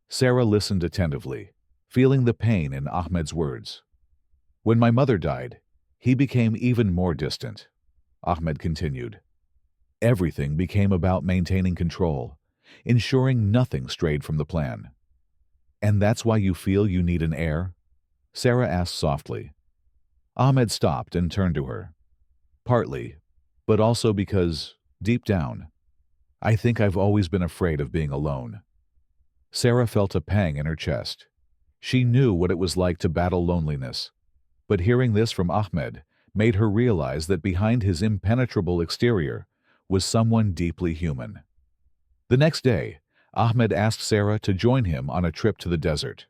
Sarah listened attentively, feeling the pain in Ahmed's words. "When my mother died, he became even more distant," Ahmed continued. "Everything became about maintaining control, ensuring nothing strayed from the plan." "And that's why you feel you need an heir?" Sarah asked softly. Ahmed stopped and turned to her. "Partly, but also because, deep down, I think I've always been afraid of being alone." Sarah felt a pang in her chest. She knew what it was like to battle loneliness, but hearing this from Ahmed made her realize that behind his impenetrable exterior was someone deeply human. The next day, Ahmed asked Sarah to join him on a trip to the desert.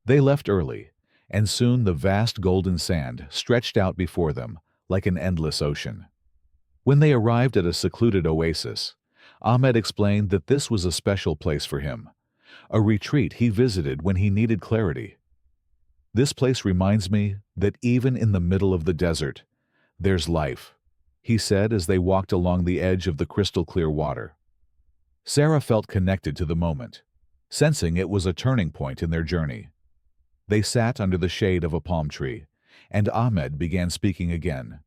They left early, and soon the vast golden sand stretched out before them like an endless ocean. When they arrived at a secluded oasis, Ahmed explained that this was a special place for him, a retreat he visited when he needed clarity. "This place reminds me that even in the middle of the desert, there's life," he said as they walked along the edge of the crystal-clear water. Sarah felt connected to the moment, sensing it was a turning point in their journey. They sat under the shade of a palm tree, and Ahmed began speaking again.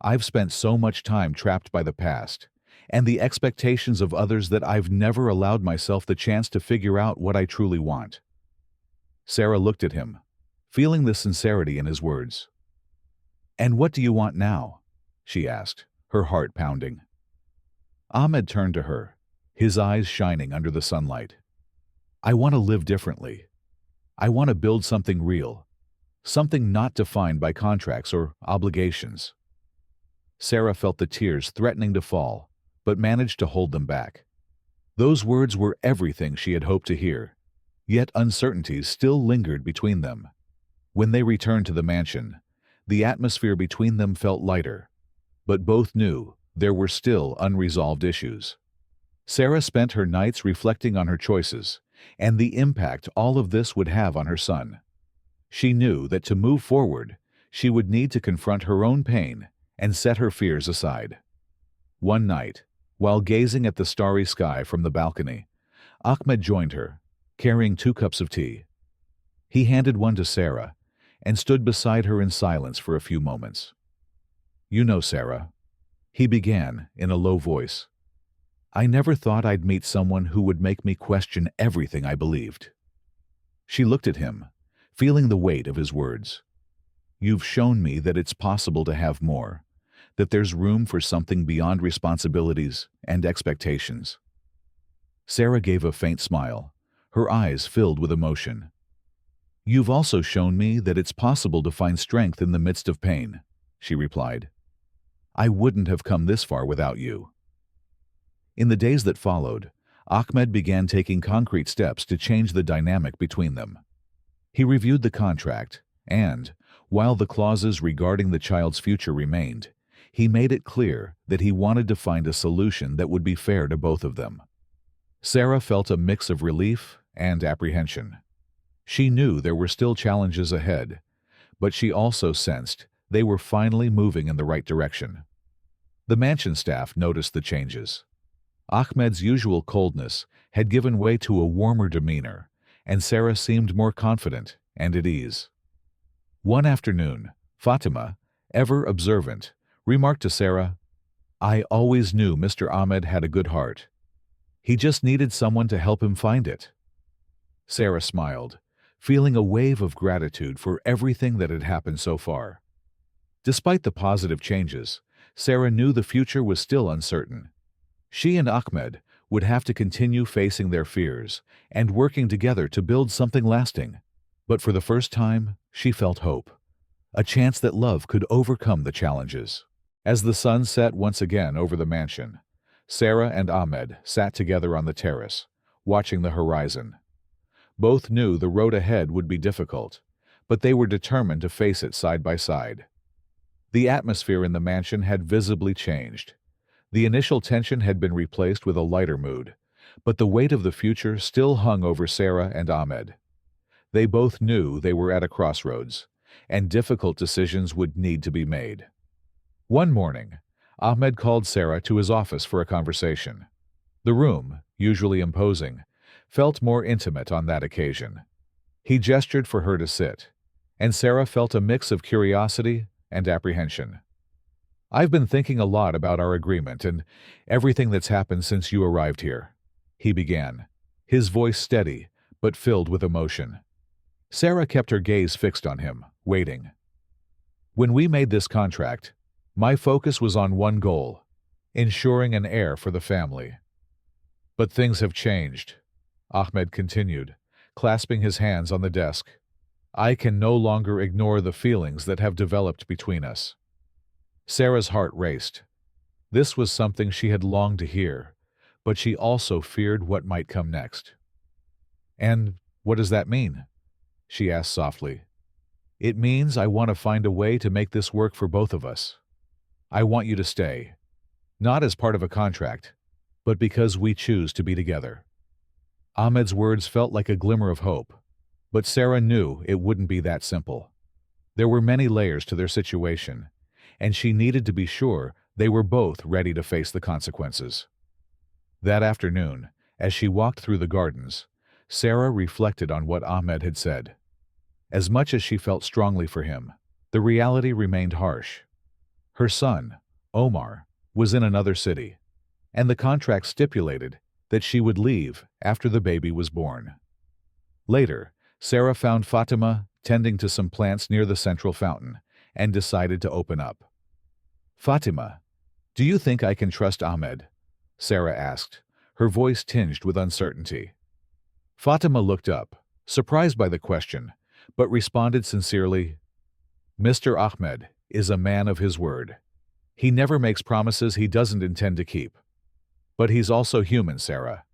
"I've spent so much time trapped by the past and the expectations of others that I've never allowed myself the chance to figure out what I truly want." Sarah looked at him, feeling the sincerity in his words. "And what do you want now?" she asked, her heart pounding. Ahmed turned to her, his eyes shining under the sunlight. "I want to live differently. I want to build something real, something not defined by contracts or obligations. Sarah felt the tears threatening to fall, but managed to hold them back. Those words were everything she had hoped to hear, yet uncertainties still lingered between them. When they returned to the mansion, the atmosphere between them felt lighter, but both knew there were still unresolved issues. Sarah spent her nights reflecting on her choices and the impact all of this would have on her son. She knew that to move forward, she would need to confront her own pain and set her fears aside. One night, while gazing at the starry sky from the balcony, Ahmed joined her, carrying 2 cups of tea. He handed one to Sarah and stood beside her in silence for a few moments. "You know, Sarah," he began in a low voice, "I never thought I'd meet someone who would make me question everything I believed." She looked at him, feeling the weight of his words. "You've shown me that it's possible to have more, that there's room for something beyond responsibilities and expectations." Sarah gave a faint smile, her eyes filled with emotion. "You've also shown me that it's possible to find strength in the midst of pain," she replied. "I wouldn't have come this far without you." In the days that followed, Ahmed began taking concrete steps to change the dynamic between them. He reviewed the contract, and, while the clauses regarding the child's future remained, he made it clear that he wanted to find a solution that would be fair to both of them. Sarah felt a mix of relief and apprehension. She knew there were still challenges ahead, but she also sensed they were finally moving in the right direction. The mansion staff noticed the changes. Ahmed's usual coldness had given way to a warmer demeanor, and Sarah seemed more confident and at ease. One afternoon, Fatima, ever observant, remarked to Sarah, "I always knew Mr. Ahmed had a good heart. He just needed someone to help him find it." Sarah smiled, feeling a wave of gratitude for everything that had happened so far. Despite the positive changes, Sarah knew the future was still uncertain. She and Ahmed would have to continue facing their fears and working together to build something lasting. But for the first time, she felt hope, a chance that love could overcome the challenges. As the sun set once again over the mansion, Sarah and Ahmed sat together on the terrace, watching the horizon. Both knew the road ahead would be difficult, but they were determined to face it side by side. The atmosphere in the mansion had visibly changed. The initial tension had been replaced with a lighter mood, but the weight of the future still hung over Sarah and Ahmed. They both knew they were at a crossroads, and difficult decisions would need to be made. One morning, Ahmed called Sarah to his office for a conversation. The room, usually imposing, felt more intimate on that occasion. He gestured for her to sit, and Sarah felt a mix of curiosity and apprehension. "I've been thinking a lot about our agreement and everything that's happened since you arrived here," he began, his voice steady but filled with emotion. Sarah kept her gaze fixed on him, waiting. "When we made this contract, my focus was on one goal, ensuring an heir for the family. But things have changed," Ahmed continued, clasping his hands on the desk. "I can no longer ignore the feelings that have developed between us." Sarah's heart raced. This was something she had longed to hear, but she also feared what might come next. "And what does that mean?" she asked softly. "It means I want to find a way to make this work for both of us. I want you to stay, not as part of a contract, but because we choose to be together." Ahmed's words felt like a glimmer of hope, but Sarah knew it wouldn't be that simple. There were many layers to their situation, and she needed to be sure they were both ready to face the consequences. That afternoon, as she walked through the gardens, Sarah reflected on what Ahmed had said. As much as she felt strongly for him, the reality remained harsh. Her son, Omar, was in another city, and the contract stipulated that she would leave after the baby was born. Later, Sarah found Fatima tending to some plants near the central fountain and decided to open up. "Fatima, do you think I can trust Ahmed?" Sarah asked, her voice tinged with uncertainty. Fatima looked up, surprised by the question, but responded sincerely, "Mr. Ahmed is a man of his word. He never makes promises he doesn't intend to keep. But he's also human, Sarah.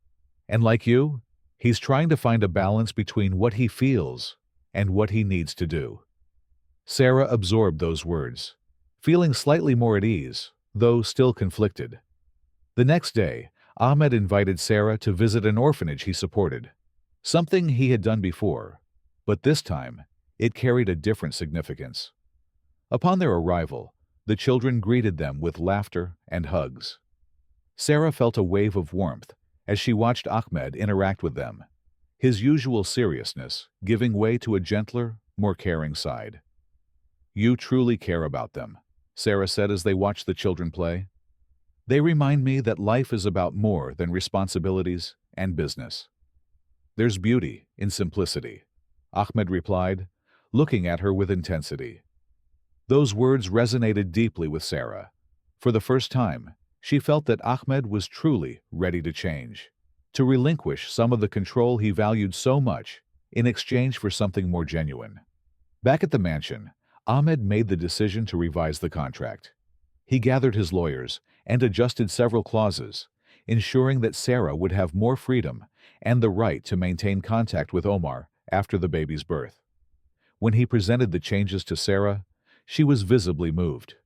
And like you, he's trying to find a balance between what he feels and what he needs to do." Sarah absorbed those words, feeling slightly more at ease, though still conflicted. The next day, Ahmed invited Sarah to visit an orphanage he supported, something he had done before, but this time it carried a different significance. Upon their arrival, the children greeted them with laughter and hugs. Sarah felt a wave of warmth as she watched Ahmed interact with them, his usual seriousness giving way to a gentler, more caring side. "You truly care about them," Sarah said as they watched the children play. "They remind me that life is about more than responsibilities and business." "There's beauty in simplicity," Ahmed replied, looking at her with intensity. Those words resonated deeply with Sarah. For the first time, she felt that Ahmed was truly ready to change, to relinquish some of the control he valued so much in exchange for something more genuine. Back at the mansion, Ahmed made the decision to revise the contract. He gathered his lawyers and adjusted several clauses, ensuring that Sarah would have more freedom and the right to maintain contact with Omar after the baby's birth. When he presented the changes to Sarah, she was visibly moved.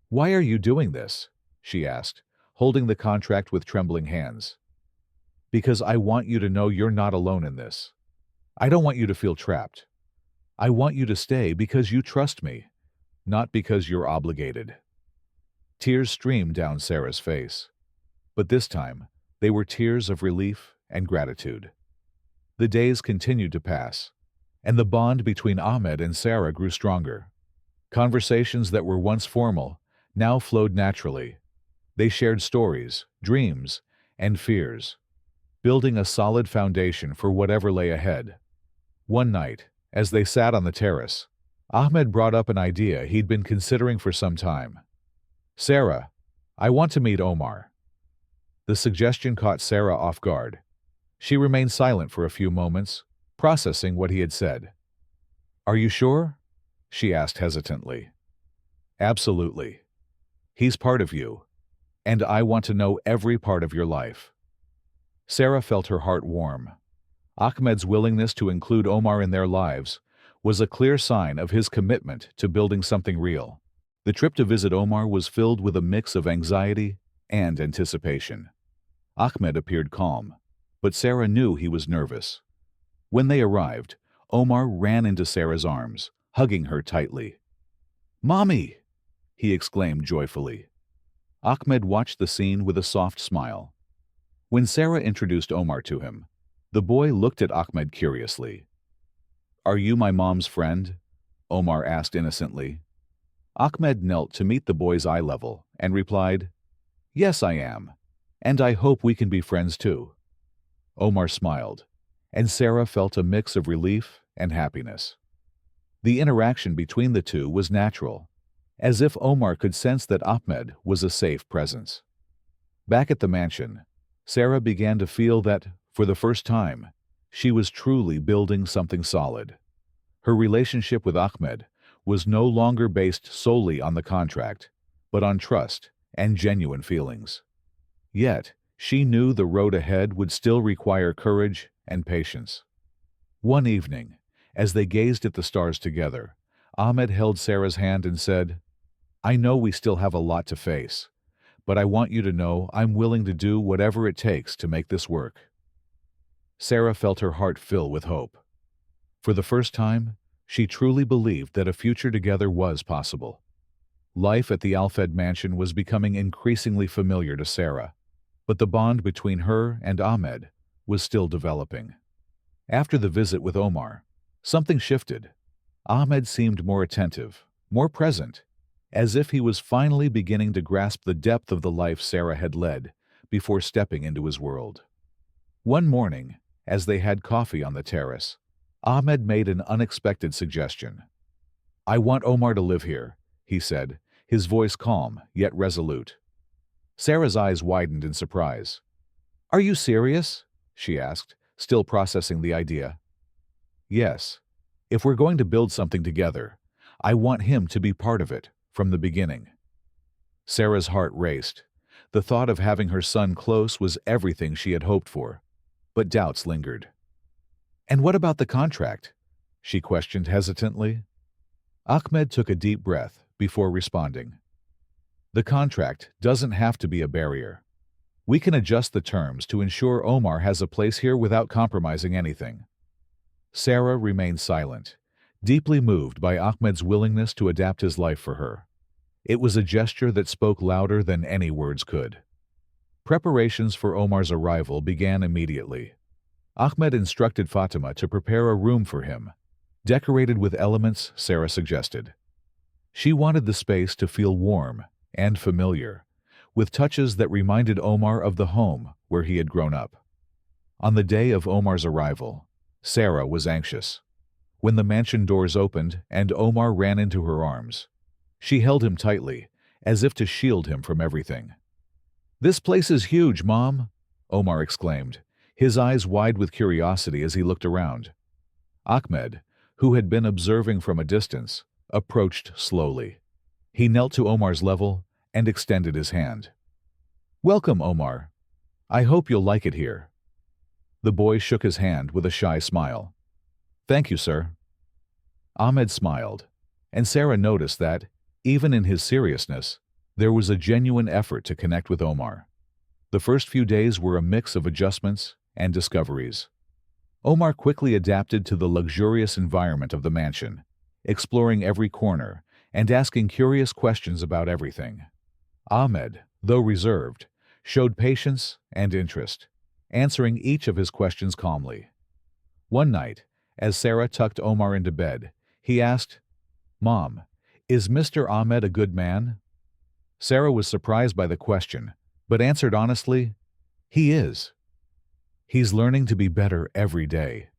"Why are you doing this?" she asked, holding the contract with trembling hands. "Because I want you to know you're not alone in this. I don't want you to feel trapped. I want you to stay because you trust me, not because you're obligated." Tears streamed down Sarah's face, but this time they were tears of relief and gratitude. The days continued to pass, and the bond between Ahmed and Sarah grew stronger. Conversations that were once formal now flowed naturally. They shared stories, dreams, and fears, building a solid foundation for whatever lay ahead. One night, as they sat on the terrace, Ahmed brought up an idea he'd been considering for some time. "Sarah, I want to meet Omar." The suggestion caught Sarah off guard. She remained silent for a few moments, processing what he had said. "Are you sure?" she asked hesitantly. "Absolutely. He's part of you, and I want to know every part of your life." Sarah felt her heart warm. Ahmed's willingness to include Omar in their lives was a clear sign of his commitment to building something real. The trip to visit Omar was filled with a mix of anxiety and anticipation. Ahmed appeared calm, but Sarah knew he was nervous. When they arrived, Omar ran into Sarah's arms, hugging her tightly. "Mommy!" he exclaimed joyfully. Ahmed watched the scene with a soft smile. When Sarah introduced Omar to him, the boy looked at Ahmed curiously. "Are you my mom's friend?" Omar asked innocently. Ahmed knelt to meet the boy's eye level and replied, "Yes, I am, and I hope we can be friends too." Omar smiled, and Sarah felt a mix of relief and happiness. The interaction between the two was natural, as if Omar could sense that Ahmed was a safe presence. Back at the mansion, Sarah began to feel that, for the first time, she was truly building something solid. Her relationship with Ahmed was no longer based solely on the contract, but on trust and genuine feelings. Yet, she knew the road ahead would still require courage and patience. One evening, as they gazed at the stars together, Ahmed held Sarah's hand and said, "I know we still have a lot to face, but I want you to know I'm willing to do whatever it takes to make this work." Sarah felt her heart fill with hope. For the first time, she truly believed that a future together was possible. Life at the Alfed mansion was becoming increasingly familiar to Sarah, but the bond between her and Ahmed was still developing. After the visit with Omar, something shifted. Ahmed seemed more attentive, more present, as if he was finally beginning to grasp the depth of the life Sarah had led before stepping into his world. One morning, as they had coffee on the terrace, Ahmed made an unexpected suggestion. "I want Omar to live here," he said, his voice calm yet resolute. Sarah's eyes widened in surprise. "Are you serious?" she asked, still processing the idea. "Yes. If we're going to build something together, I want him to be part of it from the beginning." Sarah's heart raced. The thought of having her son close was everything she had hoped for, but doubts lingered. "And what about the contract?" she questioned hesitantly. Ahmed took a deep breath before responding. "The contract doesn't have to be a barrier. We can adjust the terms to ensure Omar has a place here without compromising anything." Sarah remained silent, deeply moved by Ahmed's willingness to adapt his life for her. It was a gesture that spoke louder than any words could. Preparations for Omar's arrival began immediately. Ahmed instructed Fatima to prepare a room for him, decorated with elements Sarah suggested. She wanted the space to feel warm and familiar, with touches that reminded Omar of the home where he had grown up. On the day of Omar's arrival, Sarah was anxious. When the mansion doors opened and Omar ran into her arms, she held him tightly, as if to shield him from everything. "This place is huge, Mom," Omar exclaimed, his eyes wide with curiosity as he looked around. Ahmed, who had been observing from a distance, approached slowly. He knelt to Omar's level and extended his hand. "Welcome, Omar. I hope you'll like it here." The boy shook his hand with a shy smile. "Thank you, sir." Ahmed smiled, and Sarah noticed that, even in his seriousness, there was a genuine effort to connect with Omar. The first few days were a mix of adjustments and discoveries. Omar quickly adapted to the luxurious environment of the mansion, exploring every corner and asking curious questions about everything. Ahmed, though reserved, showed patience and interest, answering each of his questions calmly. One night, as Sarah tucked Omar into bed, he asked, "Mom, is Mr. Ahmed a good man?" Sarah was surprised by the question, but answered honestly, "He is. He's learning to be better every day."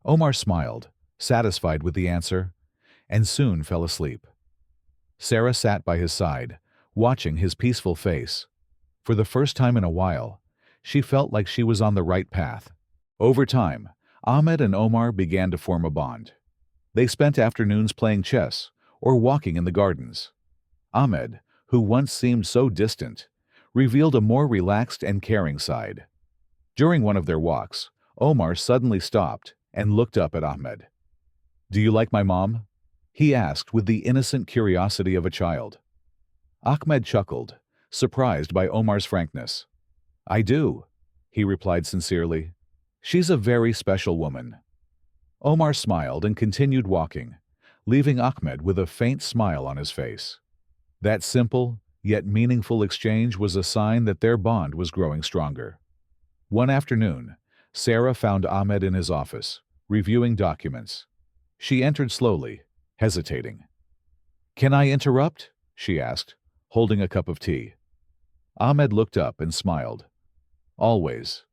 Omar smiled, satisfied with the answer, and soon fell asleep. Sarah sat by his side, watching his peaceful face. For the first time in a while, she felt like she was on the right path. Over time, Ahmed and Omar began to form a bond. They spent afternoons playing chess or walking in the gardens. Ahmed, who once seemed so distant, revealed a more relaxed and caring side. During one of their walks, Omar suddenly stopped and looked up at Ahmed. "Do you like my mom?" he asked with the innocent curiosity of a child. Ahmed chuckled, surprised by Omar's frankness. "I do," he replied sincerely. "She's a very special woman." Omar smiled and continued walking, leaving Ahmed with a faint smile on his face. That simple, yet meaningful exchange was a sign that their bond was growing stronger. One afternoon, Sarah found Ahmed in his office, reviewing documents. She entered slowly, hesitating. "Can I interrupt?" she asked, holding a cup of tea. Ahmed looked up and smiled. "Always."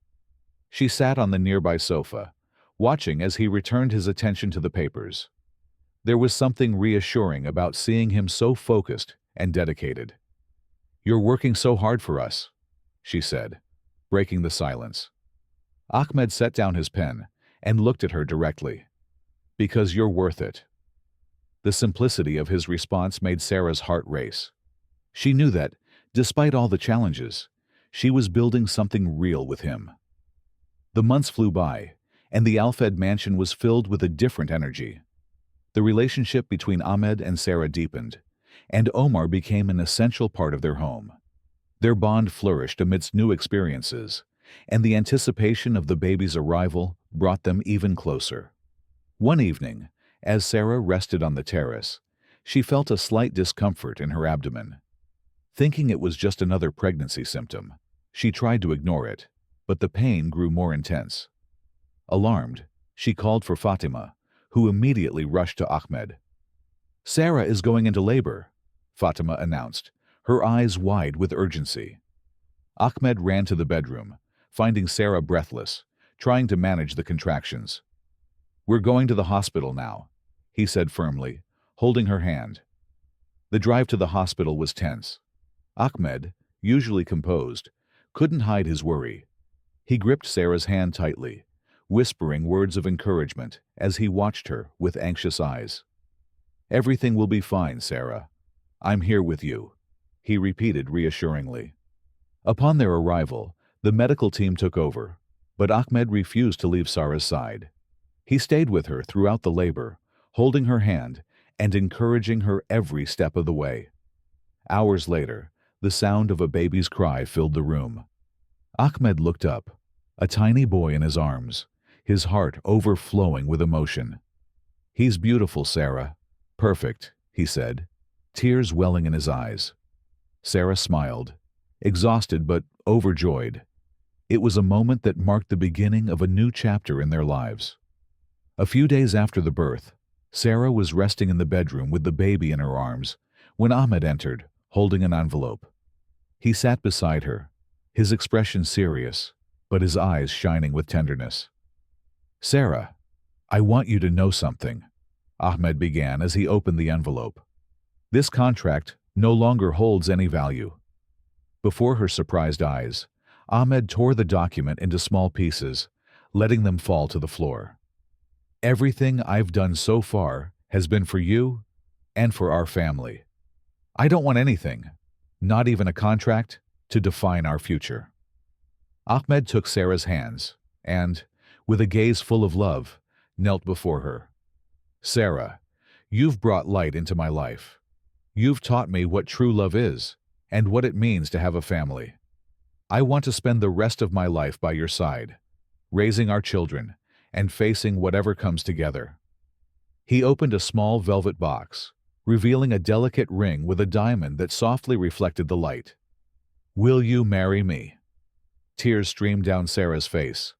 She sat on the nearby sofa, watching as he returned his attention to the papers. There was something reassuring about seeing him so focused and dedicated. "You're working so hard for us," she said, breaking the silence. Ahmed set down his pen and looked at her directly. "Because you're worth it." The simplicity of his response made Sarah's heart race. She knew that, despite all the challenges, she was building something real with him. The months flew by, and the Alfed mansion was filled with a different energy. The relationship between Ahmed and Sarah deepened, and Omar became an essential part of their home. Their bond flourished amidst new experiences, and the anticipation of the baby's arrival brought them even closer. One evening, as Sarah rested on the terrace, she felt a slight discomfort in her abdomen. Thinking it was just another pregnancy symptom, she tried to ignore it, but the pain grew more intense. Alarmed, she called for Fatima, who immediately rushed to Ahmed. "Sarah is going into labor," Fatima announced, her eyes wide with urgency. Ahmed ran to the bedroom, finding Sarah breathless, trying to manage the contractions. "We're going to the hospital now," he said firmly, holding her hand. The drive to the hospital was tense. Ahmed, usually composed, couldn't hide his worry. He gripped Sarah's hand tightly, whispering words of encouragement as he watched her with anxious eyes. "Everything will be fine, Sarah. I'm here with you," he repeated reassuringly. Upon their arrival, the medical team took over, but Ahmed refused to leave Sarah's side. He stayed with her throughout the labor, holding her hand and encouraging her every step of the way. Hours later, the sound of a baby's cry filled the room. Ahmed looked up, a tiny boy in his arms, his heart overflowing with emotion. "He's beautiful, Sarah. Perfect," he said, tears welling in his eyes. Sarah smiled, exhausted but overjoyed. It was a moment that marked the beginning of a new chapter in their lives. A few days after the birth, Sarah was resting in the bedroom with the baby in her arms when Ahmed entered, holding an envelope. He sat beside her, his expression serious, but his eyes shining with tenderness. "Sarah, I want you to know something," Ahmed began as he opened the envelope. "This contract no longer holds any value." Before her surprised eyes, Ahmed tore the document into small pieces, letting them fall to the floor. "Everything I've done so far has been for you and for our family. I don't want anything, not even a contract, to define our future." Ahmed took Sarah's hands and, with a gaze full of love, knelt before her. "Sarah, you've brought light into my life. You've taught me what true love is and what it means to have a family. I want to spend the rest of my life by your side, raising our children and facing whatever comes together." He opened a small velvet box, revealing a delicate ring with a diamond that softly reflected the light. "Will you marry me?" Tears streamed down Sarah's face.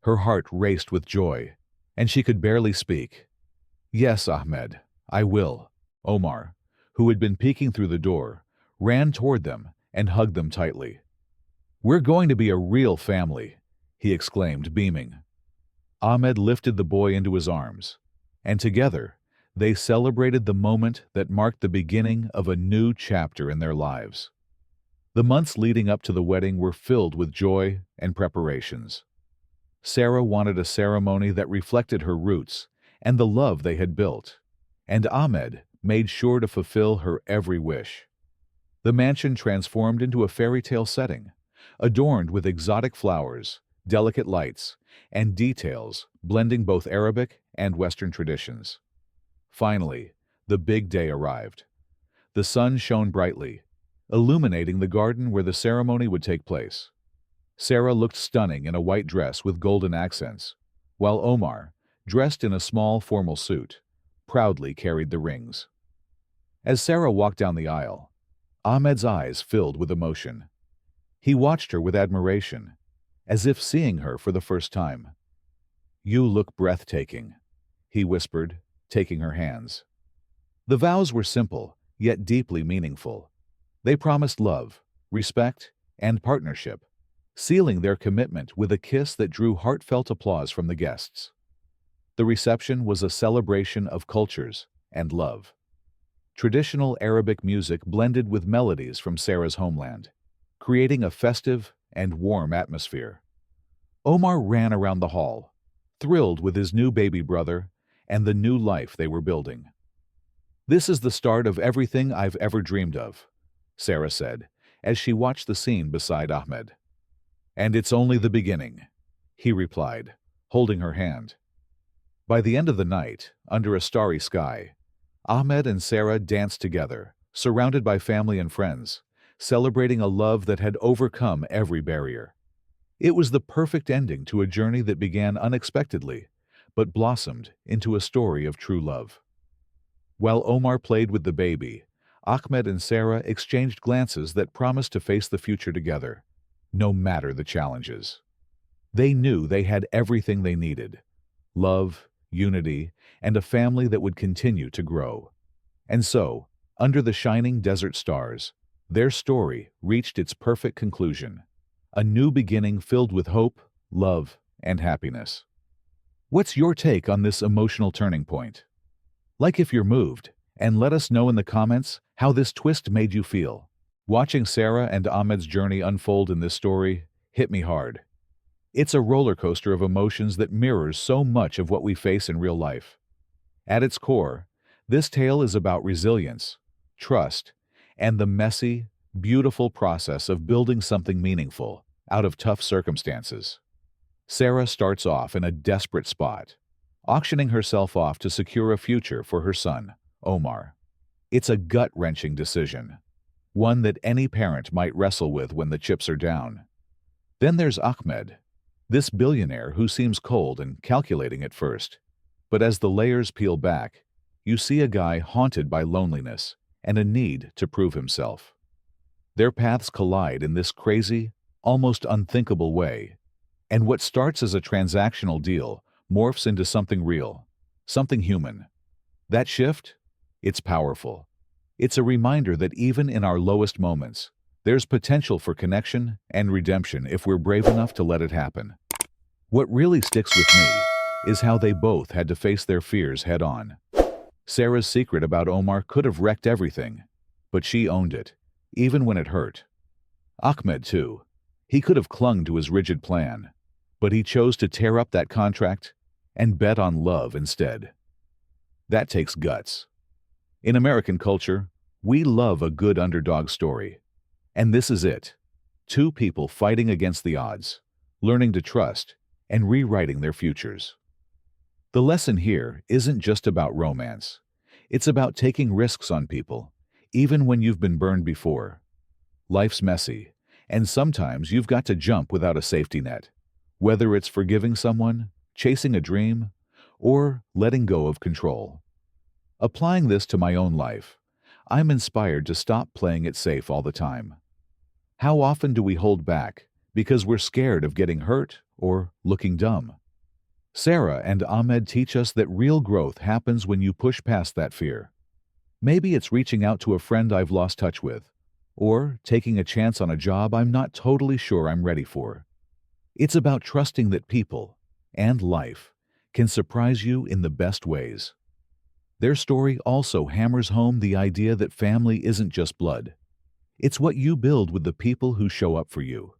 Her heart raced with joy, and she could barely speak. "Yes, Ahmed, I will." Omar, who had been peeking through the door, ran toward them and hugged them tightly. "We're going to be a real family," he exclaimed, beaming. Ahmed lifted the boy into his arms, and together they celebrated the moment that marked the beginning of a new chapter in their lives. The months leading up to the wedding were filled with joy and preparations. Sarah wanted a ceremony that reflected her roots and the love they had built, and Ahmed made sure to fulfill her every wish. The mansion transformed into a fairy tale setting, adorned with exotic flowers, delicate lights, and details blending both Arabic and Western traditions. Finally, the big day arrived. The sun shone brightly, illuminating the garden where the ceremony would take place. Sarah looked stunning in a white dress with golden accents, while Omar, dressed in a small formal suit, proudly carried the rings. As Sarah walked down the aisle, Ahmed's eyes filled with emotion. He watched her with admiration, as if seeing her for the first time. "You look breathtaking," he whispered, taking her hands. The vows were simple, yet deeply meaningful. They promised love, respect, and partnership, sealing their commitment with a kiss that drew heartfelt applause from the guests. The reception was a celebration of cultures and love. Traditional Arabic music blended with melodies from Sarah's homeland, creating a festive and warm atmosphere. Omar ran around the hall, thrilled with his new baby brother and the new life they were building. "This is the start of everything I've ever dreamed of," Sarah said, as she watched the scene beside Ahmed. "And it's only the beginning," he replied, holding her hand. By the end of the night, under a starry sky, Ahmed and Sarah danced together, surrounded by family and friends, celebrating a love that had overcome every barrier. It was the perfect ending to a journey that began unexpectedly, but blossomed into a story of true love. While Omar played with the baby, Ahmed and Sarah exchanged glances that promised to face the future together, no matter the challenges. They knew they had everything they needed: love, unity, and a family that would continue to grow. And so, under the shining desert stars, their story reached its perfect conclusion, a new beginning filled with hope, love, and happiness. What's your take on this emotional turning point? Like if you're moved, and let us know in the comments how this twist made you feel. Watching Sarah and Ahmed's journey unfold in this story hit me hard. It's a roller coaster of emotions that mirrors so much of what we face in real life. At its core, this tale is about resilience, trust, and the messy, beautiful process of building something meaningful out of tough circumstances. Sarah starts off in a desperate spot, auctioning herself off to secure a future for her son, Omar. It's a gut-wrenching decision, one that any parent might wrestle with when the chips are down. Then there's Ahmed, this billionaire who seems cold and calculating at first. But as the layers peel back, you see a guy haunted by loneliness and a need to prove himself. Their paths collide in this crazy, almost unthinkable way, and what starts as a transactional deal morphs into something real, something human. That shift? It's powerful. It's a reminder that even in our lowest moments, there's potential for connection and redemption if we're brave enough to let it happen. What really sticks with me is how they both had to face their fears head-on. Sarah's secret about Omar could have wrecked everything, but she owned it, even when it hurt. Ahmed, too. He could have clung to his rigid plan, but he chose to tear up that contract and bet on love instead. That takes guts. In American culture, we love a good underdog story. And this is it. Two people fighting against the odds, learning to trust, and rewriting their futures. The lesson here isn't just about romance. It's about taking risks on people, even when you've been burned before. Life's messy, and sometimes you've got to jump without a safety net, whether it's forgiving someone, chasing a dream, or letting go of control. Applying this to my own life, I'm inspired to stop playing it safe all the time. How often do we hold back because we're scared of getting hurt or looking dumb? Sarah and Ahmed teach us that real growth happens when you push past that fear. Maybe it's reaching out to a friend I've lost touch with, or taking a chance on a job I'm not totally sure I'm ready for. It's about trusting that people and life can surprise you in the best ways. Their story also hammers home the idea that family isn't just blood. It's what you build with the people who show up for you.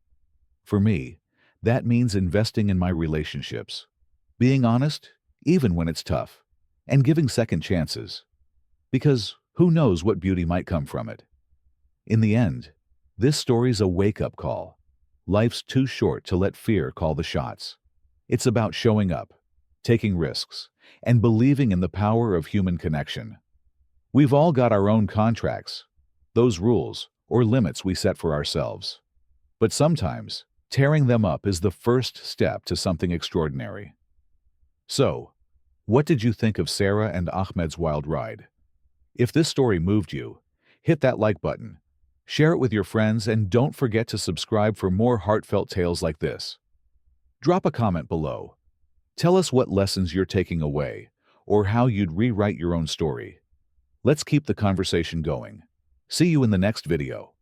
For me, that means investing in my relationships, being honest, even when it's tough, and giving second chances. Because who knows what beauty might come from it. In the end, this story's a wake-up call. Life's too short to let fear call the shots. It's about showing up, taking risks, and believing in the power of human connection. We've all got our own contracts, those rules or limits we set for ourselves. But sometimes, tearing them up is the first step to something extraordinary. So, what did you think of Sarah and Ahmed's wild ride? If this story moved you, hit that like button, share it with your friends, and don't forget to subscribe for more heartfelt tales like this. Drop a comment below. Tell us what lessons you're taking away, or how you'd rewrite your own story. Let's keep the conversation going. See you in the next video.